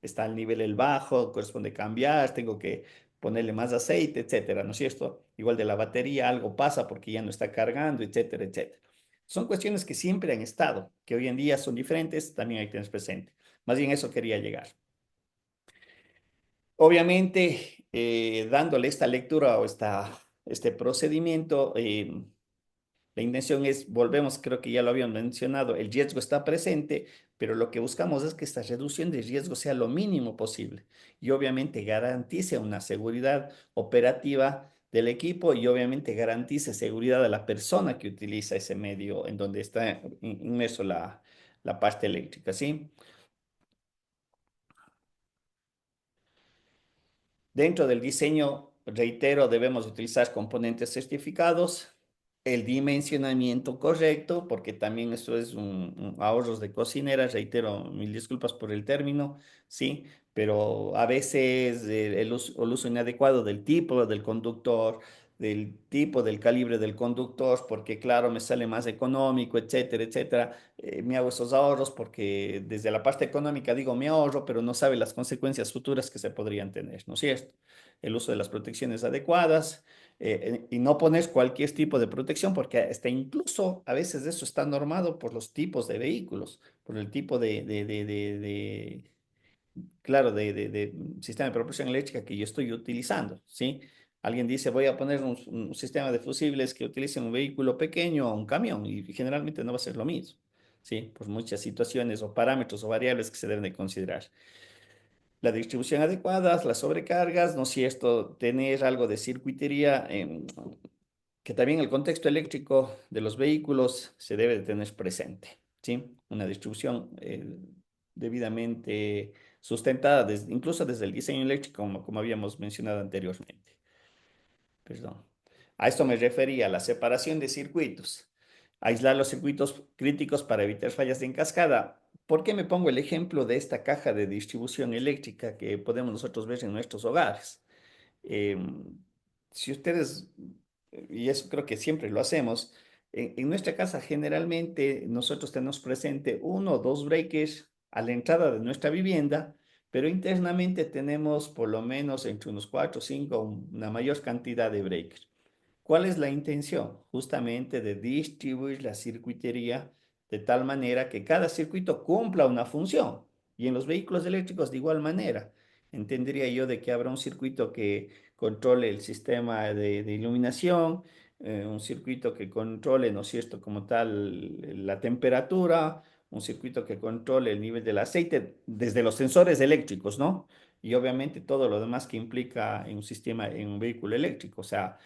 Está al nivel el bajo, corresponde cambiar, tengo que ponerle más aceite, etcétera, ¿no es cierto? Igual de la batería, algo pasa porque ya no está cargando, etcétera, etcétera. Son cuestiones que siempre han estado, que hoy en día son diferentes, también hay que tener presente. Más bien eso quería llegar. Obviamente, dándole esta lectura o este procedimiento, la intención es, volvemos, creo que ya lo habían mencionado, el riesgo está presente, pero lo que buscamos es que esta reducción de riesgo sea lo mínimo posible y obviamente garantice una seguridad operativa del equipo y obviamente garantice seguridad a la persona que utiliza ese medio en donde está inmerso la parte eléctrica, ¿sí? Dentro del diseño, reitero, debemos utilizar componentes certificados, el dimensionamiento correcto, porque también esto es un ahorros de cocinera, reitero, mil disculpas por el término, sí, pero a veces el uso inadecuado del tipo del conductor, del tipo del calibre del conductor, porque claro, me sale más económico, etcétera, etcétera. Me hago esos ahorros porque desde la parte económica digo me ahorro, pero no sabe las consecuencias futuras que se podrían tener, ¿no es cierto? El uso de las protecciones adecuadas, y no pones cualquier tipo de protección porque hasta incluso a veces eso está normado por los tipos de vehículos, por el tipo claro, de sistema de propulsión eléctrica que yo estoy utilizando, ¿sí? Alguien dice, voy a poner un sistema de fusibles que utilice un vehículo pequeño o un camión y generalmente no va a ser lo mismo, ¿sí? Por muchas situaciones o parámetros o variables que se deben de considerar. La distribución adecuada, las sobrecargas, ¿no es cierto? Tener algo de circuitería, que también el contexto eléctrico de los vehículos se debe de tener presente, ¿sí? Una distribución debidamente sustentada, incluso desde el diseño eléctrico, como habíamos mencionado anteriormente. Perdón. A esto me refería, a la separación de circuitos, aislar los circuitos críticos para evitar fallas en cascada. ¿Por qué me pongo el ejemplo de esta caja de distribución eléctrica que podemos nosotros ver en nuestros hogares? Eh, si ustedes, y eso creo que siempre lo hacemos, en nuestra casa generalmente nosotros tenemos presente uno o dos breakers a la entrada de nuestra vivienda, pero internamente tenemos por lo menos entre unos cuatro o cinco, una mayor cantidad de breakers. ¿Cuál es la intención? Justamente de distribuir la circuitería de tal manera que cada circuito cumpla una función. Y en los vehículos eléctricos de igual manera. Entendería yo de que habrá un circuito que controle el sistema de iluminación, un circuito que controle, ¿no es cierto?, como tal, la temperatura, un circuito que controle el nivel del aceite desde los sensores eléctricos, ¿no? Y obviamente todo lo demás que implica en un sistema, en un vehículo eléctrico, o sea,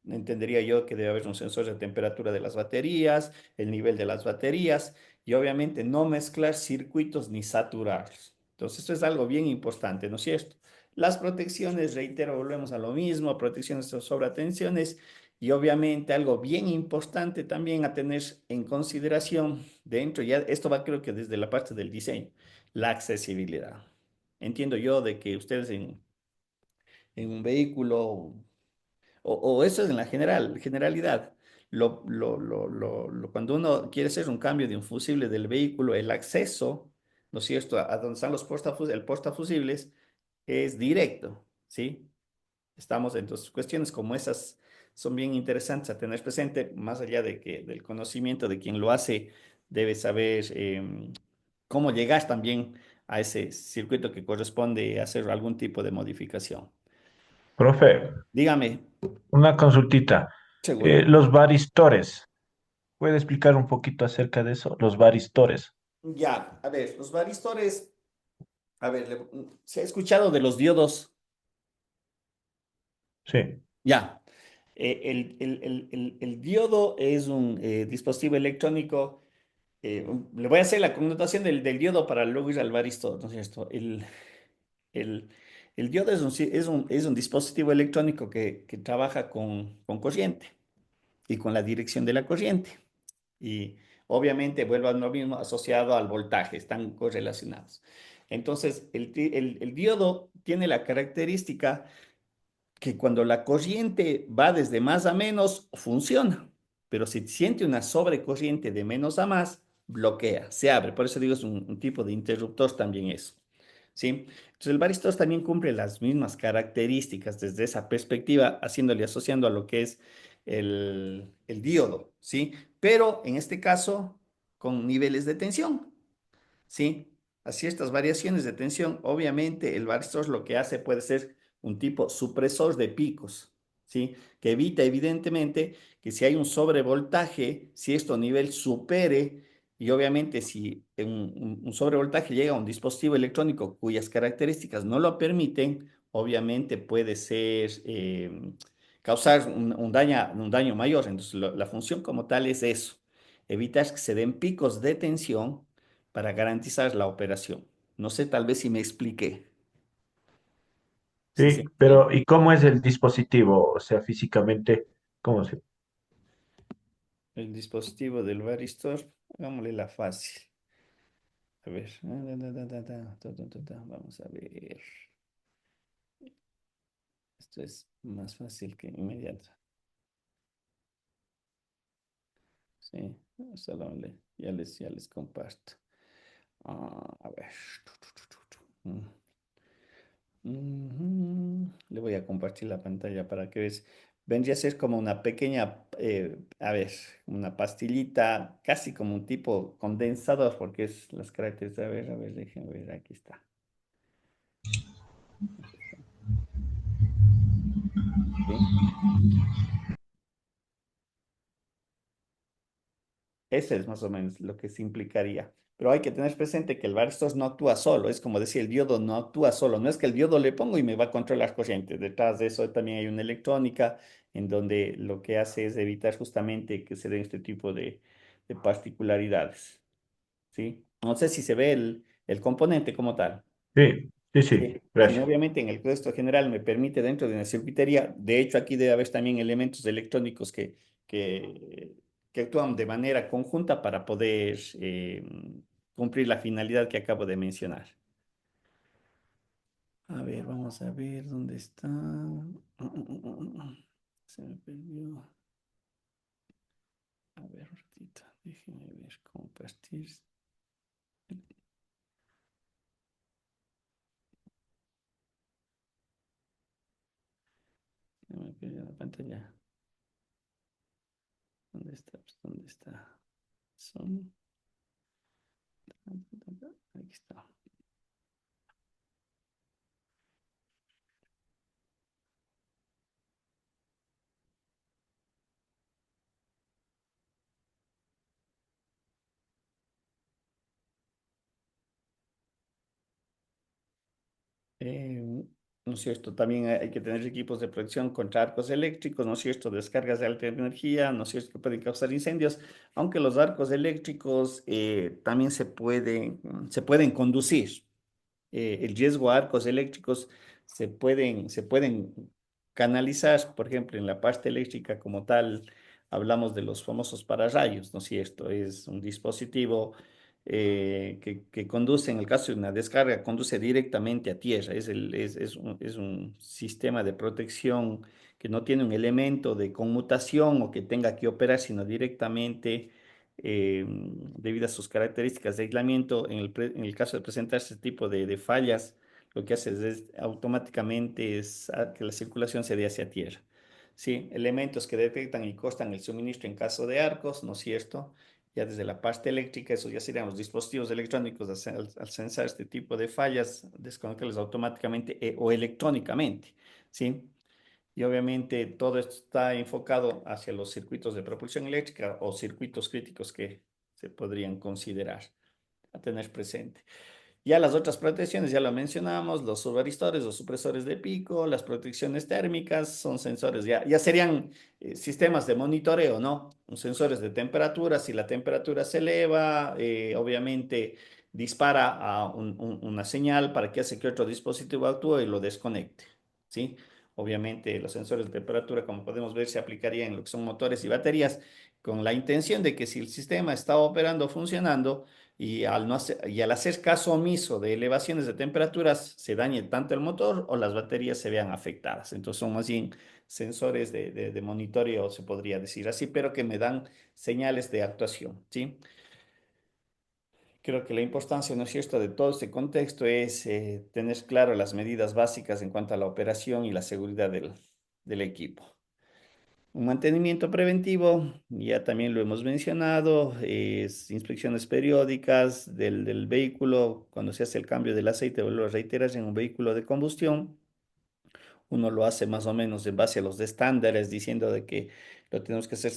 entendería yo que debe haber un sensor de temperatura de las baterías, el nivel de las baterías y obviamente no mezclar circuitos ni saturarlos. Entonces, esto es algo bien importante, ¿no es cierto? Las protecciones, reitero, volvemos a lo mismo, protecciones sobre tensiones y obviamente algo bien importante también a tener en consideración dentro, ya esto va creo que desde la parte del diseño, la accesibilidad. Entiendo yo de que ustedes en un vehículo o eso es en la generalidad. Cuando uno quiere hacer un cambio de un fusible del vehículo, el acceso, ¿no es cierto?, a donde están los el portafusibles es directo, ¿sí? Estamos, entonces, cuestiones como esas son bien interesantes a tener presente, más allá de que del conocimiento de quien lo hace, debe saber cómo llegar también a ese circuito que corresponde hacer algún tipo de modificación. Profe, Dígame, una consultita. seguro. Los varistores, ¿puede explicar un poquito acerca de eso? Los varistores. Ya, a ver, los varistores, a ver, ¿se ha escuchado de los diodos? Sí, Ya. El diodo es un dispositivo electrónico. Le voy a hacer la connotación del diodo para luego ir al varistor, ¿no es cierto? El, el diodo es un dispositivo electrónico que trabaja con corriente y con la dirección de la corriente. Y obviamente vuelvo a lo mismo asociado al voltaje, están correlacionados. Entonces, el diodo tiene la característica que cuando la corriente va desde más a menos, funciona. Pero si siente una sobrecorriente de menos a más, bloquea, se abre. Por eso digo, es un tipo de interruptor también eso. ¿Sí? Entonces el varistor también cumple las mismas características desde esa perspectiva, haciéndole asociando a lo que es el diodo, ¿sí? Pero en este caso, con niveles de tensión. ¿Sí? A ciertas variaciones de tensión, obviamente el varistor lo que hace puede ser un tipo supresor de picos, ¿sí? Que evita evidentemente que si hay un sobrevoltaje, si esto nivel supere, y obviamente si un sobrevoltaje llega a un dispositivo electrónico cuyas características no lo permiten, obviamente puede ser, causar un daño mayor. Entonces, la función como tal es eso, evitar que se den picos de tensión para garantizar la operación. No sé, tal vez si me expliqué. Si se sí, entiende. pero ¿y cómo es el dispositivo? O sea, físicamente, ¿cómo se...? El dispositivo del varistor, hagámosle la fácil. A ver. Vamos a ver. Esto es más fácil que inmediato. Sí, solo ya les comparto. A ver. Le voy a compartir la pantalla para que veas. Vendría a ser como una pequeña, a ver, una pastillita, casi como un tipo condensador, porque es las características. A ver, déjenme ver, aquí está. Aquí está. ¿Sí? Ese es más o menos lo que se implicaría. Pero hay que tener presente que el varistor no actúa solo, es como decir, el diodo no actúa solo, no es que el diodo le pongo y me va a controlar corriente. Detrás de eso también hay una electrónica en donde lo que hace es evitar justamente que se den este tipo de particularidades, ¿sí? No sé si se ve el componente como tal. Sí, Sí, sí, Sí, sino gracias. obviamente en el contexto general me permite dentro de una circuitería, de hecho aquí debe haber también elementos electrónicos que, que actúan de manera conjunta para poder cumplir la finalidad que acabo de mencionar. A ver, vamos a ver dónde está. Se me perdió. A ver, un ratito, déjeme ver, compartir. Se me perdió la pantalla. ¿Dónde está? Pues, ¿dónde está? Son. Aquí está. Eh, ¿No es cierto? También hay que tener equipos de protección contra arcos eléctricos, ¿no es cierto? Descargas de alta energía, ¿no es cierto? Que pueden causar incendios, aunque los arcos eléctricos también se pueden conducir. El riesgo a arcos eléctricos se pueden canalizar, por ejemplo, en la parte eléctrica como tal, hablamos de los famosos pararrayos, ¿no es cierto? Es un dispositivo que conduce, en el caso de una descarga, conduce directamente a tierra, es un sistema de protección que no tiene un elemento de conmutación o que tenga que operar, sino directamente debido a sus características de aislamiento, en el caso de presentarse este tipo de fallas, lo que hace es automáticamente que la circulación se dé hacia tierra. Sí, elementos que detectan y cortan el suministro en caso de arcos, ¿no es cierto? Ya desde la parte eléctrica, eso ya serían los dispositivos electrónicos al censar este tipo de fallas, desconectarlos automáticamente o electrónicamente, ¿sí? Y obviamente todo esto está enfocado hacia los circuitos de propulsión eléctrica o circuitos críticos que se podrían considerar a tener presente. Ya las otras protecciones, ya lo mencionamos, los subvaristores o supresores de pico, las protecciones térmicas, son sensores, ya serían sistemas de monitoreo, ¿no? Sensores de temperatura, si la temperatura se eleva, obviamente dispara a una señal para que hace que otro dispositivo actúe y lo desconecte, ¿sí? Obviamente los sensores de temperatura, como podemos ver, se aplicarían en lo que son motores y baterías con la intención de que si el sistema está operando, funcionando, y al, no hacer, y al hacer caso omiso de elevaciones de temperaturas, se dañe tanto el motor o las baterías se vean afectadas. Entonces son más bien sensores de monitoreo, se podría decir así, pero que me dan señales de actuación, ¿sí? Creo que la importancia, ¿no es cierto?, de todo este contexto es tener claro las medidas básicas en cuanto a la operación y la seguridad del equipo. Un mantenimiento preventivo, ya también lo hemos mencionado, es inspecciones periódicas del vehículo cuando se hace el cambio del aceite, vuelvo a reiterar, en un vehículo de combustión. Uno lo hace más o menos en base a los estándares, diciendo de que lo tenemos que hacer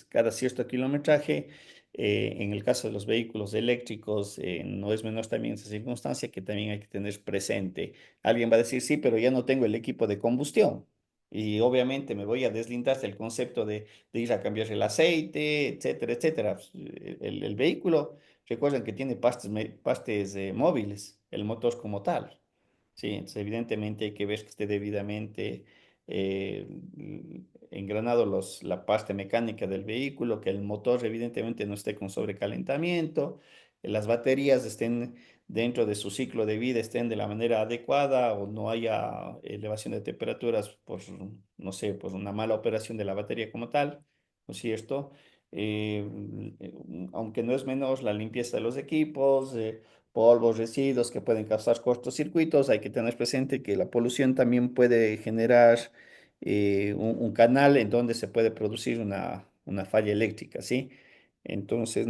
cada cierto kilometraje. En el caso de los vehículos eléctricos, no es menor también esa circunstancia que también hay que tener presente. Alguien va a decir, sí, pero ya no tengo el equipo de combustión. Y obviamente me voy a deslindar del concepto de ir a cambiar el aceite, etcétera, etcétera. Pues, el vehículo, recuerden que tiene partes móviles, el motor como tal. Sí, entonces evidentemente hay que ver que esté debidamente eh, engranado la parte mecánica del vehículo, que el motor evidentemente no esté con sobrecalentamiento, las baterías estén dentro de su ciclo de vida, estén de la manera adecuada o no haya elevación de temperaturas por, no sé, por una mala operación de la batería como tal, ¿no es cierto? Eh, Aunque no es menos la limpieza de los equipos, polvos, residuos que pueden causar cortocircuitos. Hay que tener presente que la polución también puede generar un canal en donde se puede producir una falla eléctrica, ¿sí? Entonces,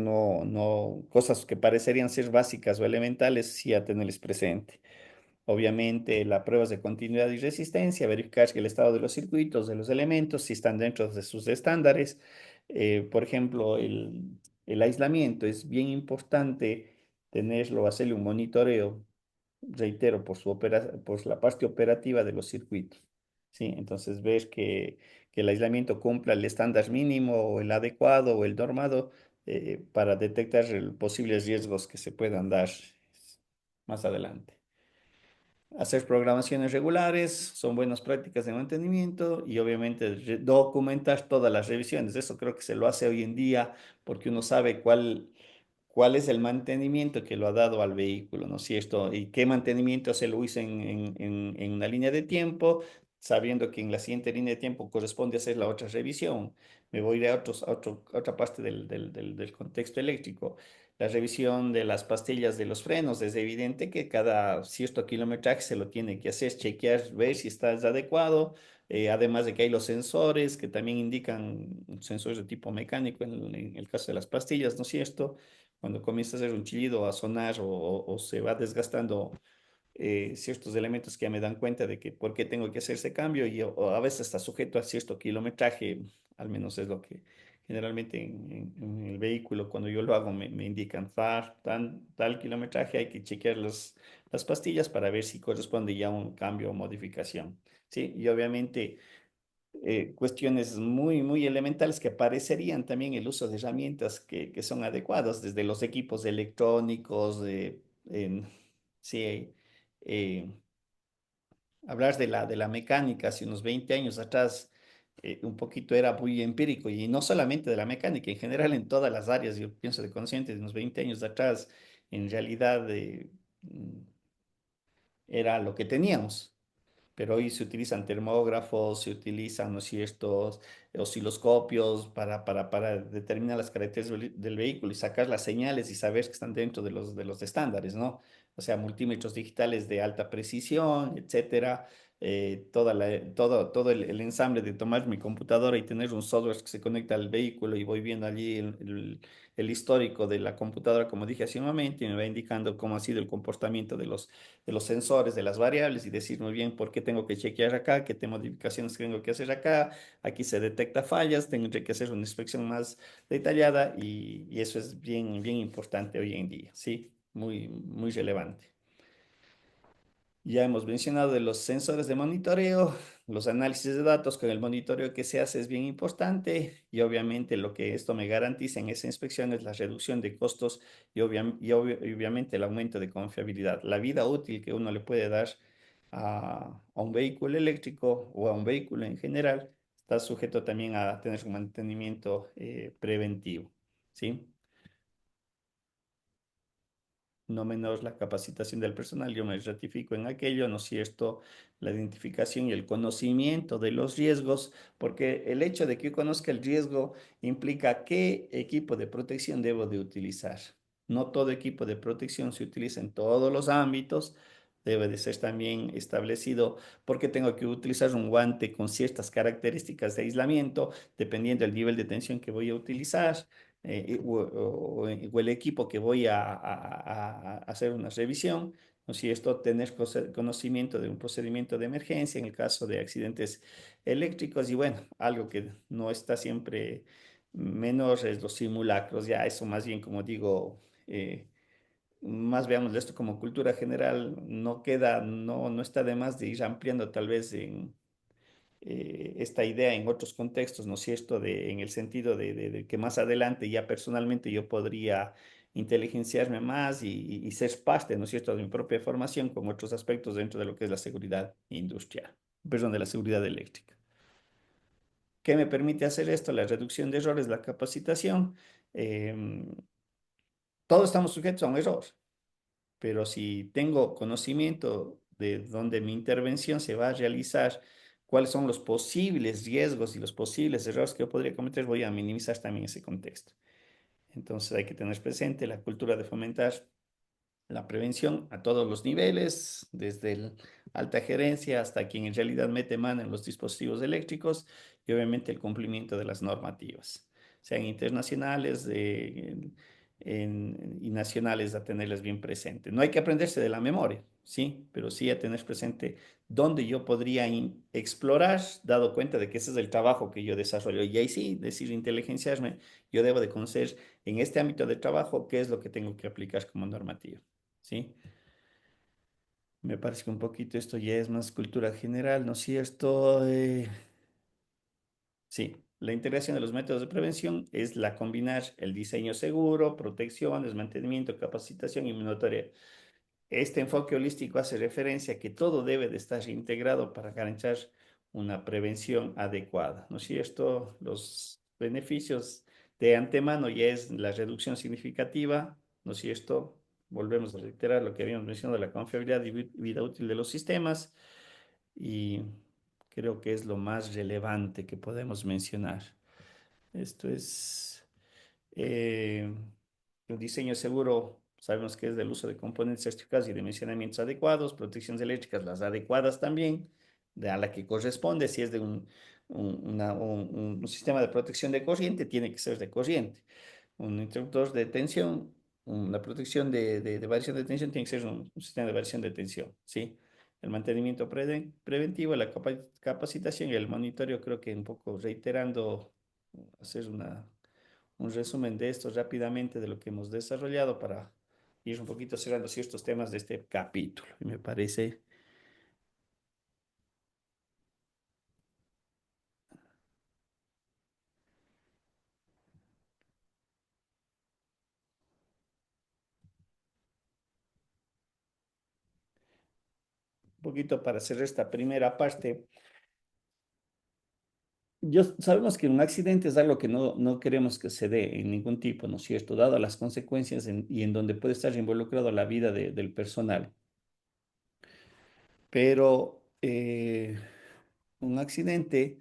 cosas que parecerían ser básicas o elementales, sí a tenerles presente. Obviamente, las pruebas de continuidad y resistencia, verificar que el estado de los circuitos, de los elementos, si están dentro de sus estándares. Por ejemplo, el aislamiento es bien importante tenerlo, hacerle un monitoreo, reitero, por la parte operativa de los circuitos. ¿Sí? Entonces, ver que el aislamiento cumpla el estándar mínimo o el adecuado o el normado para detectar posibles riesgos que se puedan dar más adelante. hacer programaciones regulares, son buenas prácticas de mantenimiento y obviamente documentar todas las revisiones. Eso creo que se lo hace hoy en día porque uno sabe cuál es el mantenimiento que lo ha dado al vehículo, ¿no es cierto? Y qué mantenimiento se lo hizo en una línea de tiempo, sabiendo que en la siguiente línea de tiempo corresponde hacer la otra revisión. Me voy a ir a otra parte del contexto eléctrico. La revisión de las pastillas de los frenos, es evidente que cada cierto kilometraje se lo tiene que hacer, chequear, ver si está adecuado. Además de que hay los sensores que también indican sensores de tipo mecánico en el caso de las pastillas, ¿no es cierto? Cuando comienza a hacer un chillido, a sonar o se va desgastando ciertos elementos que ya me dan cuenta de que por qué tengo que hacer ese cambio y o a veces está sujeto a cierto kilometraje, al menos es lo que generalmente en el vehículo cuando yo lo hago me indican tal kilometraje, hay que chequear las pastillas para ver si corresponde ya a un cambio o modificación. Sí, y obviamente cuestiones muy elementales que parecerían también el uso de herramientas que son adecuadas, desde los equipos electrónicos, sí, eh, hablar de la mecánica hace unos 20 años atrás, un poquito era muy empírico y no solamente de la mecánica, en general en todas las áreas, yo pienso de consciente, de unos 20 años atrás, en realidad mm, era lo que teníamos, pero hoy se utilizan termógrafos, se utilizan, ¿no es cierto?, osciloscopios para determinar las características del vehículo y sacar las señales y saber que están dentro de los estándares, ¿no? O sea, multímetros digitales de alta precisión, etcétera. Todo el ensamble de tomar mi computadora y tener un software que se conecta al vehículo y voy viendo allí el histórico de la computadora, como dije hace un momento, y me va indicando cómo ha sido el comportamiento de los sensores, de las variables y decir muy bien por qué tengo que chequear acá, qué modificaciones tengo que hacer acá, aquí se detecta fallas, tengo que hacer una inspección más detallada y eso es bien importante hoy en día, ¿sí? Muy relevante. Ya hemos mencionado de los sensores de monitoreo, los análisis de datos con el monitoreo que se hace es bien importante y obviamente lo que esto me garantiza en esa inspección es la reducción de costos y obviamente el aumento de confiabilidad. La vida útil que uno le puede dar a un vehículo eléctrico o a un vehículo en general está sujeto también a tener un mantenimiento preventivo, ¿sí? No menos la capacitación del personal, yo me ratifico en aquello, ¿no es cierto? La identificación y el conocimiento de los riesgos, porque el hecho de que yo conozca el riesgo implica qué equipo de protección debo de utilizar. No todo equipo de protección se utiliza en todos los ámbitos, debe de ser también establecido porque tengo que utilizar un guante con ciertas características de aislamiento, dependiendo del nivel de tensión que voy a utilizar o el equipo que voy a hacer una revisión, ¿no? Si esto tener conocimiento de un procedimiento de emergencia en el caso de accidentes eléctricos y bueno, algo que no está siempre menor es los simulacros, ya eso más bien como digo, más veamos esto como cultura general, no está de más de ir ampliando tal vez en esta idea en otros contextos, ¿no es cierto? En el sentido de que más adelante ya personalmente yo podría inteligenciarme más y ser parte, ¿no es cierto?, de mi propia formación con otros aspectos dentro de lo que es la seguridad industrial, perdón, de la seguridad eléctrica. ¿Qué me permite hacer esto? La reducción de errores, la capacitación. Em, Todos estamos sujetos a un error, pero si tengo conocimiento de dónde mi intervención se va a realizar, cuáles son los posibles riesgos y los posibles errores que yo podría cometer, voy a minimizar también ese contexto. Entonces hay que tener presente la cultura de fomentar la prevención a todos los niveles, desde el alta gerencia hasta quien en realidad mete mano en los dispositivos eléctricos y obviamente el cumplimiento de las normativas, sean internacionales y nacionales, a tenerlas bien presentes. No hay que aprenderse de la memoria, sí, pero sí a tener presente dónde yo podría explorar, dado cuenta de que ese es el trabajo que yo desarrollo. Y ahí sí, decir inteligenciarme, yo debo de conocer en este ámbito de trabajo qué es lo que tengo que aplicar como normativa. ¿Sí? Me parece que un poquito esto ya es más cultura general, ¿no es cierto? Sí, la integración de los métodos de prevención es la combinar el diseño seguro, protecciones, mantenimiento, capacitación y monitoreo. este enfoque holístico hace referencia a que todo debe de estar integrado para garantizar una prevención adecuada, ¿no es cierto? Los beneficios de antemano ya es la reducción significativa, ¿no es cierto? Volvemos a reiterar lo que habíamos mencionado de la confiabilidad y vida útil de los sistemas y creo que es lo más relevante que podemos mencionar. Esto es el diseño seguro, sabemos que es del uso de componentes certificados y dimensionamientos adecuados, protecciones eléctricas, las adecuadas también, de a la que corresponde, si es de un sistema de protección de corriente, tiene que ser de corriente. Un interruptor de tensión, una protección de variación de tensión tiene que ser un sistema de variación de tensión, ¿sí? El mantenimiento preventivo, la capacitación y el monitoreo, creo que un poco reiterando, hacer un resumen de esto rápidamente de lo que hemos desarrollado para ir un poquito cerrando ciertos temas de este capítulo. Y me parece un poquito para cerrar esta primera parte. Sabemos que un accidente es algo que no queremos que se dé en ningún tipo, ¿no es cierto? Dado las consecuencias y en donde puede estar involucrado la vida del personal. Pero un accidente,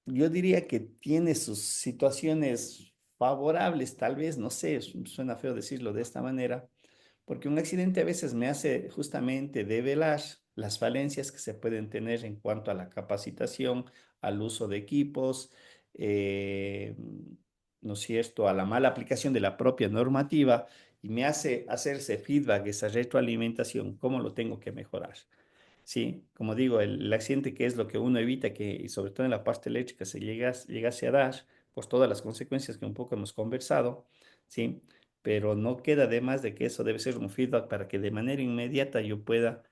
yo diría que tiene sus situaciones favorables, tal vez, no sé, suena feo decirlo de esta manera, porque un accidente a veces me hace justamente develar las falencias que se pueden tener en cuanto a la capacitación, al uso de equipos, eh, ¿no es cierto?, a la mala aplicación de la propia normativa y me hace hacerse feedback, esa retroalimentación, cómo lo tengo que mejorar. Sí, como digo, el accidente que es lo que uno evita que, y sobre todo en la parte eléctrica, llegase a dar, por todas las consecuencias que un poco hemos conversado, ¿sí? Pero no queda de más de que eso debe ser un feedback para que de manera inmediata yo pueda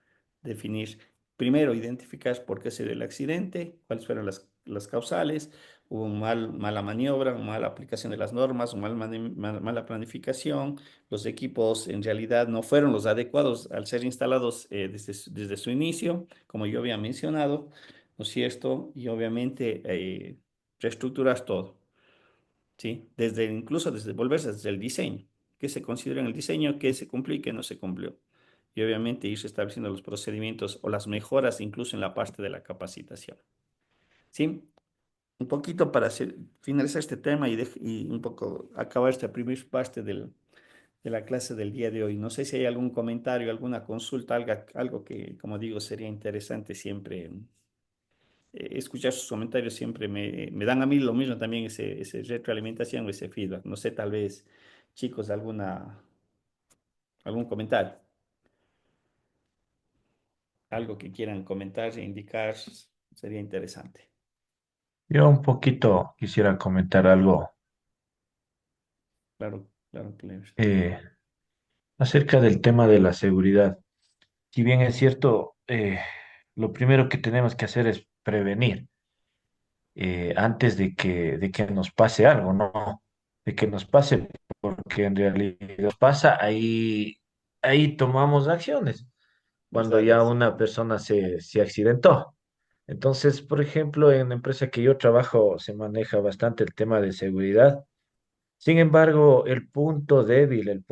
definir, primero, identificar por qué se dio el accidente, cuáles fueron las causales, hubo mala maniobra, una mala aplicación de las normas, una mala planificación, los equipos en realidad no fueron los adecuados al ser instalados desde su inicio, como yo había mencionado, ¿no es cierto? Y obviamente reestructurar todo, ¿sí? Incluso desde volverse desde el diseño, qué se considera en el diseño, qué se cumplió y qué no se cumplió. Y obviamente ir estableciendo los procedimientos o las mejoras incluso en la parte de la capacitación, ¿sí? Un poquito para finalizar este tema y un poco acabar esta primera parte de la clase del día de hoy. No sé si hay algún comentario, alguna consulta, algo que, como digo, sería interesante siempre escuchar sus comentarios, siempre me dan a mí lo mismo también, ese retroalimentación o ese feedback. No sé, tal vez, chicos, algún comentario, algo que quieran comentar e indicar, sería interesante. Yo un poquito quisiera comentar algo Claro, claro, Clever. eh, acerca del tema de la seguridad. Si bien es cierto, lo primero que tenemos que hacer es prevenir antes de que nos pase algo, ¿no? De que nos pase, porque en realidad nos pasa, ahí tomamos acciones cuando ya Exacto. una persona se accidentó. Entonces, por ejemplo, en la empresa que yo trabajo se maneja bastante el tema de seguridad. Sin embargo, el punto débil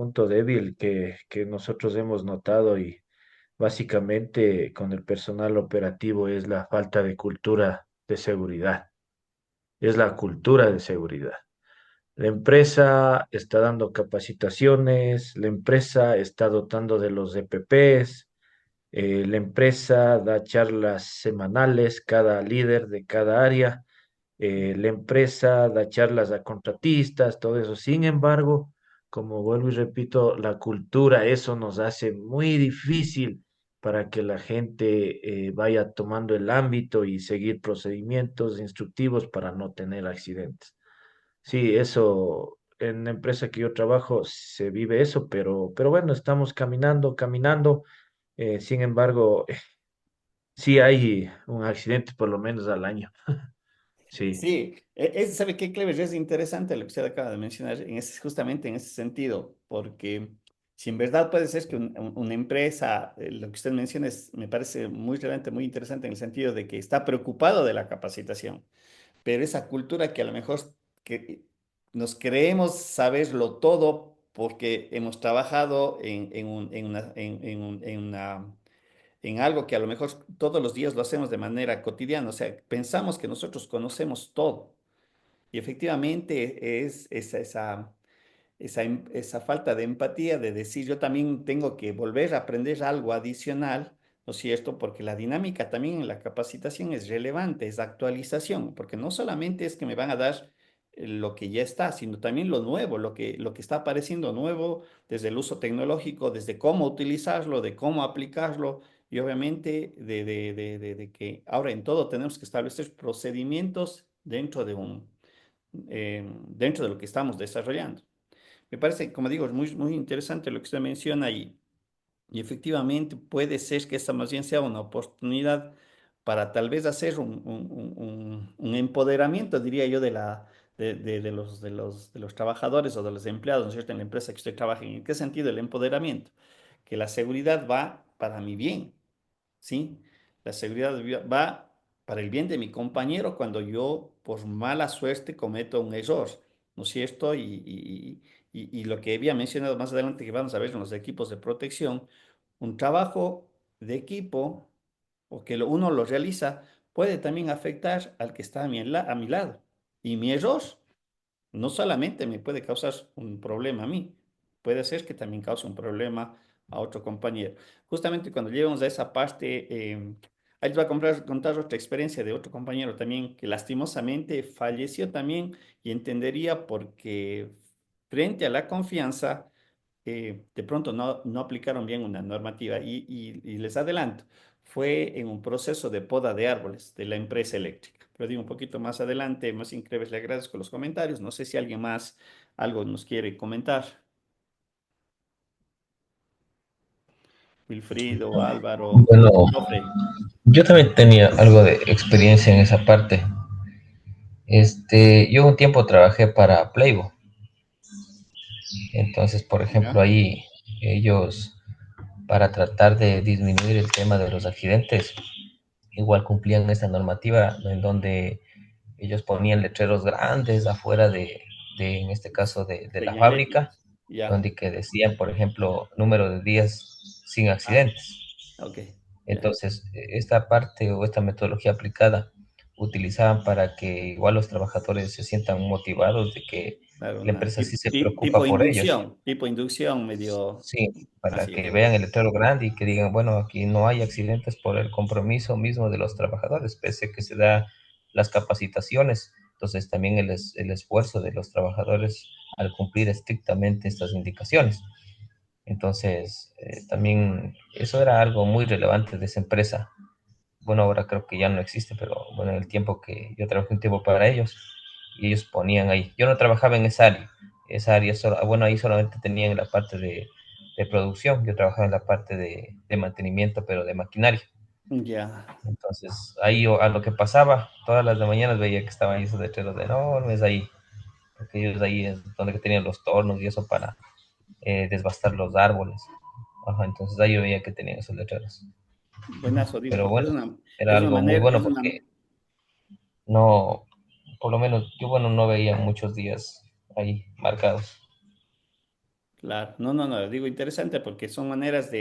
que nosotros hemos notado y básicamente con el personal operativo es la falta de cultura de seguridad, es la cultura de seguridad. La empresa está dando capacitaciones, la empresa está dotando de los EPPs, la empresa da charlas semanales, cada líder de cada área, la empresa da charlas a contratistas, todo eso. Sin embargo, como vuelvo y repito, la cultura, eso nos hace muy difícil para que la gente vaya tomando el ámbito y seguir procedimientos instructivos para no tener accidentes. Sí, eso, en la empresa que yo trabajo se vive eso, pero bueno, estamos caminando, caminando. Sin embargo, sí hay un accidente por lo menos al año. Sí. Sí, ¿sabe qué, Clever? Es interesante lo que usted acaba de mencionar, justamente en ese sentido, porque Si en verdad puede ser que una empresa, lo que usted menciona me parece muy relevante, muy interesante en el sentido de que está preocupado de la capacitación, pero esa cultura que a lo mejor que nos creemos saberlo todo porque hemos trabajado en algo que a lo mejor todos los días lo hacemos de manera cotidiana, o sea, pensamos que nosotros conocemos todo y efectivamente es esa falta de empatía de decir yo también tengo que volver a aprender algo adicional, ¿no es cierto? Porque la dinámica también en la capacitación es relevante, es actualización, porque no solamente es que me van a dar lo que ya está, sino también lo nuevo, lo que está apareciendo nuevo desde el uso tecnológico, desde cómo utilizarlo, de cómo aplicarlo. Y obviamente de que ahora en todo tenemos que establecer procedimientos dentro de lo que estamos desarrollando. Me parece, como digo, es muy, muy interesante lo que usted menciona y efectivamente puede ser que esta más bien sea una oportunidad para tal vez hacer un empoderamiento, diría yo, de los trabajadores o de los empleados, ¿no es cierto?, en la empresa que usted trabaja. ¿En qué sentido el empoderamiento? Que la seguridad va para mi bien. ¿Sí? La seguridad va para el bien de mi compañero cuando yo, por mala suerte, cometo un error, ¿no es cierto? Y lo que había mencionado más adelante que vamos a ver en los equipos de protección, un trabajo de equipo o que uno lo realiza puede también afectar al que está a mi lado. Y mi error no solamente me puede causar un problema a mí, puede ser que también cause un problema a otro compañero. Justamente cuando lleguemos a esa parte, ahí les voy a contar otra experiencia de otro compañero también que lastimosamente falleció también y entendería porque frente a la confianza, de pronto no aplicaron bien una normativa y les adelanto, fue en un proceso de poda de árboles de la empresa eléctrica. Pero digo un poquito más adelante, más increíbles, le agradezco los comentarios. No sé si alguien más algo nos quiere comentar. Wilfrido, Álvaro, Bueno, Jofre. yo también tenía algo de experiencia en esa parte. Yo un tiempo trabajé para Playbo. Entonces, por ejemplo, ¿Ya? ahí ellos, para tratar de disminuir el tema de los accidentes, igual cumplían esta normativa en donde ellos ponían letreros grandes afuera en este caso, de la Señaléticos. fábrica, Ya. donde que decían, por ejemplo, número de días sin Ah, accidentes. ok. Ya. Entonces, esta parte o esta metodología aplicada utilizaban para que igual los trabajadores se sientan motivados de que Claro, la empresa sí se tipo preocupa por ellos. inducción, medio Sí, para así que es. vean el letrero grande y que digan, bueno, aquí no hay accidentes por el compromiso mismo de los trabajadores, pese a que se da las capacitaciones. Entonces, también el esfuerzo de los trabajadores al cumplir estrictamente estas indicaciones. Entonces, también eso era algo muy relevante de esa empresa. Bueno, ahora creo que ya no existe, pero bueno, en el tiempo que yo trabajé un tiempo para ellos, y ellos ponían ahí. Yo no trabajaba en esa área solo, bueno, ahí solamente tenían la parte de producción, yo trabajaba en la parte de mantenimiento, pero de maquinaria. Ya. Entonces, ahí a lo que pasaba, todas las de mañanas veía que estaban ahí esos letreros enormes ahí, porque ellos ahí es donde que tenían los tornos y eso para desbastar los árboles. Ajá, entonces ahí yo veía que tenían esos letreros. Buenazo, digo, Pero porque bueno, era es una algo muy manera, bueno porque no, por lo menos yo, bueno, no veía muchos días ahí marcados. claro, no, digo interesante porque son maneras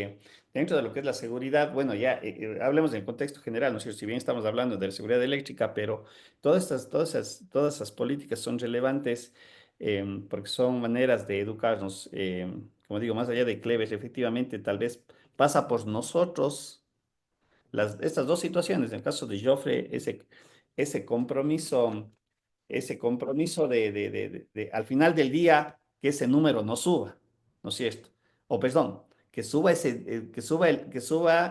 dentro de lo que es la seguridad, bueno, ya hablemos del contexto general, ¿no es cierto? Si bien estamos hablando de la seguridad eléctrica, pero todas esas políticas son relevantes porque son maneras de educarnos, como digo, más allá de Cleves, efectivamente, tal vez pasa por nosotros estas dos situaciones, en el caso de Joffre, ese compromiso al final del día, que ese número no suba, ¿no es cierto? O perdón, que suba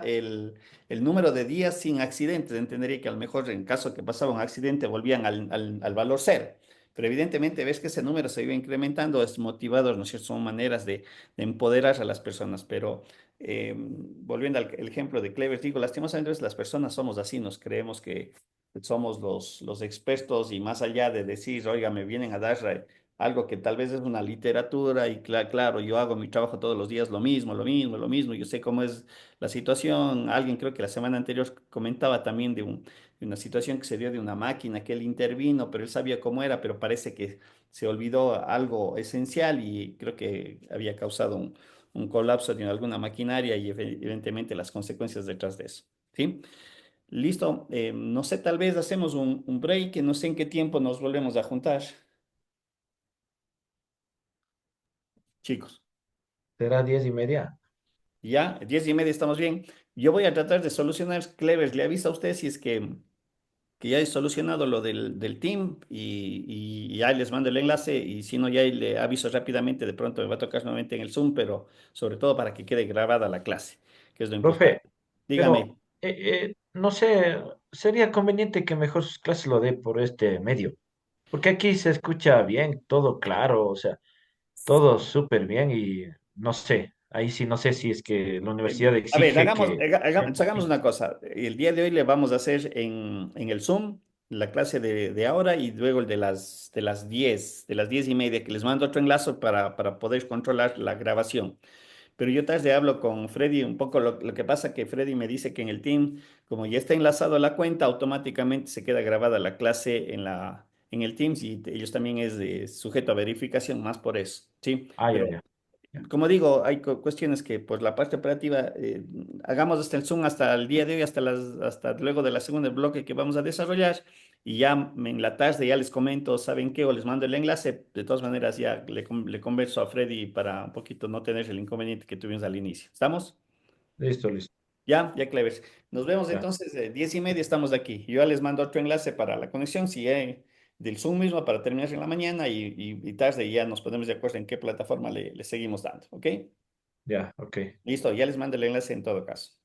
el número de días sin accidentes. Entendería que a lo mejor en caso que pasaba un accidente volvían al valor cero. Pero evidentemente ves que ese número se iba incrementando, es motivador, ¿no es cierto? Son maneras de empoderar a las personas. Pero volviendo al el ejemplo de Clever, digo, lastimosamente las personas somos así, nos creemos que somos los expertos y más allá de decir, oiga, me vienen a dar algo que tal vez es una literatura y claro, yo hago mi trabajo todos los días lo mismo, lo mismo, lo mismo, yo sé cómo es la situación. Alguien creo que la semana anterior comentaba también de una situación que se dio de una máquina que él intervino, pero él sabía cómo era, pero parece que se olvidó algo esencial y creo que había causado un colapso de alguna maquinaria y evidentemente las consecuencias detrás de eso. ¿Sí? Listo. No sé, tal vez hacemos un break, no sé en qué tiempo nos volvemos a juntar, chicos. ¿Será 10:30? Ya, 10:30 estamos bien. Yo voy a tratar de solucionar, Clever, le avisa a usted si es que ya he solucionado lo del team y ya les mando el enlace y si no, ya le aviso rápidamente, de pronto me va a tocar nuevamente en el Zoom, pero sobre todo para que quede grabada la clase, que es lo Profe, importante. Dígame. pero no sé, sería conveniente que mejor sus clases lo dé por este medio, porque aquí se escucha bien, todo claro, o sea, todo súper bien y no sé, ahí sí no sé si es que la universidad A ver, exige que sea hagamos así. una cosa. El día de hoy le vamos a hacer en el Zoom la clase de ahora y luego el de las 10:30, que les mando otro enlace para poder controlar la grabación. Pero yo tarde hablo con Freddy un poco lo que pasa que Freddy me dice que en el team, como ya está enlazado a la cuenta, automáticamente se queda grabada la clase en el Teams y ellos también es sujeto a verificación, más por eso, ¿sí? Ah, ya, Pero ya, ya. como digo, hay cuestiones que pues la parte operativa, hagamos hasta el Zoom hasta el día de hoy, hasta luego de la segunda bloque que vamos a desarrollar y ya en la tarde ya les comento, ¿saben qué? O les mando el enlace. De todas maneras ya le converso a Freddy para un poquito no tener el inconveniente que tuvimos al inicio. ¿Estamos? Listo, listo. Ya, Cleves. Nos vemos Ya, entonces, 10:30 estamos de aquí. Yo ya les mando otro enlace para la conexión, si del Zoom mismo para terminar en la mañana y tarde ya nos ponemos de acuerdo en qué plataforma le seguimos dando, ¿ok? ya, ok. Listo, ya les mando el enlace en todo caso.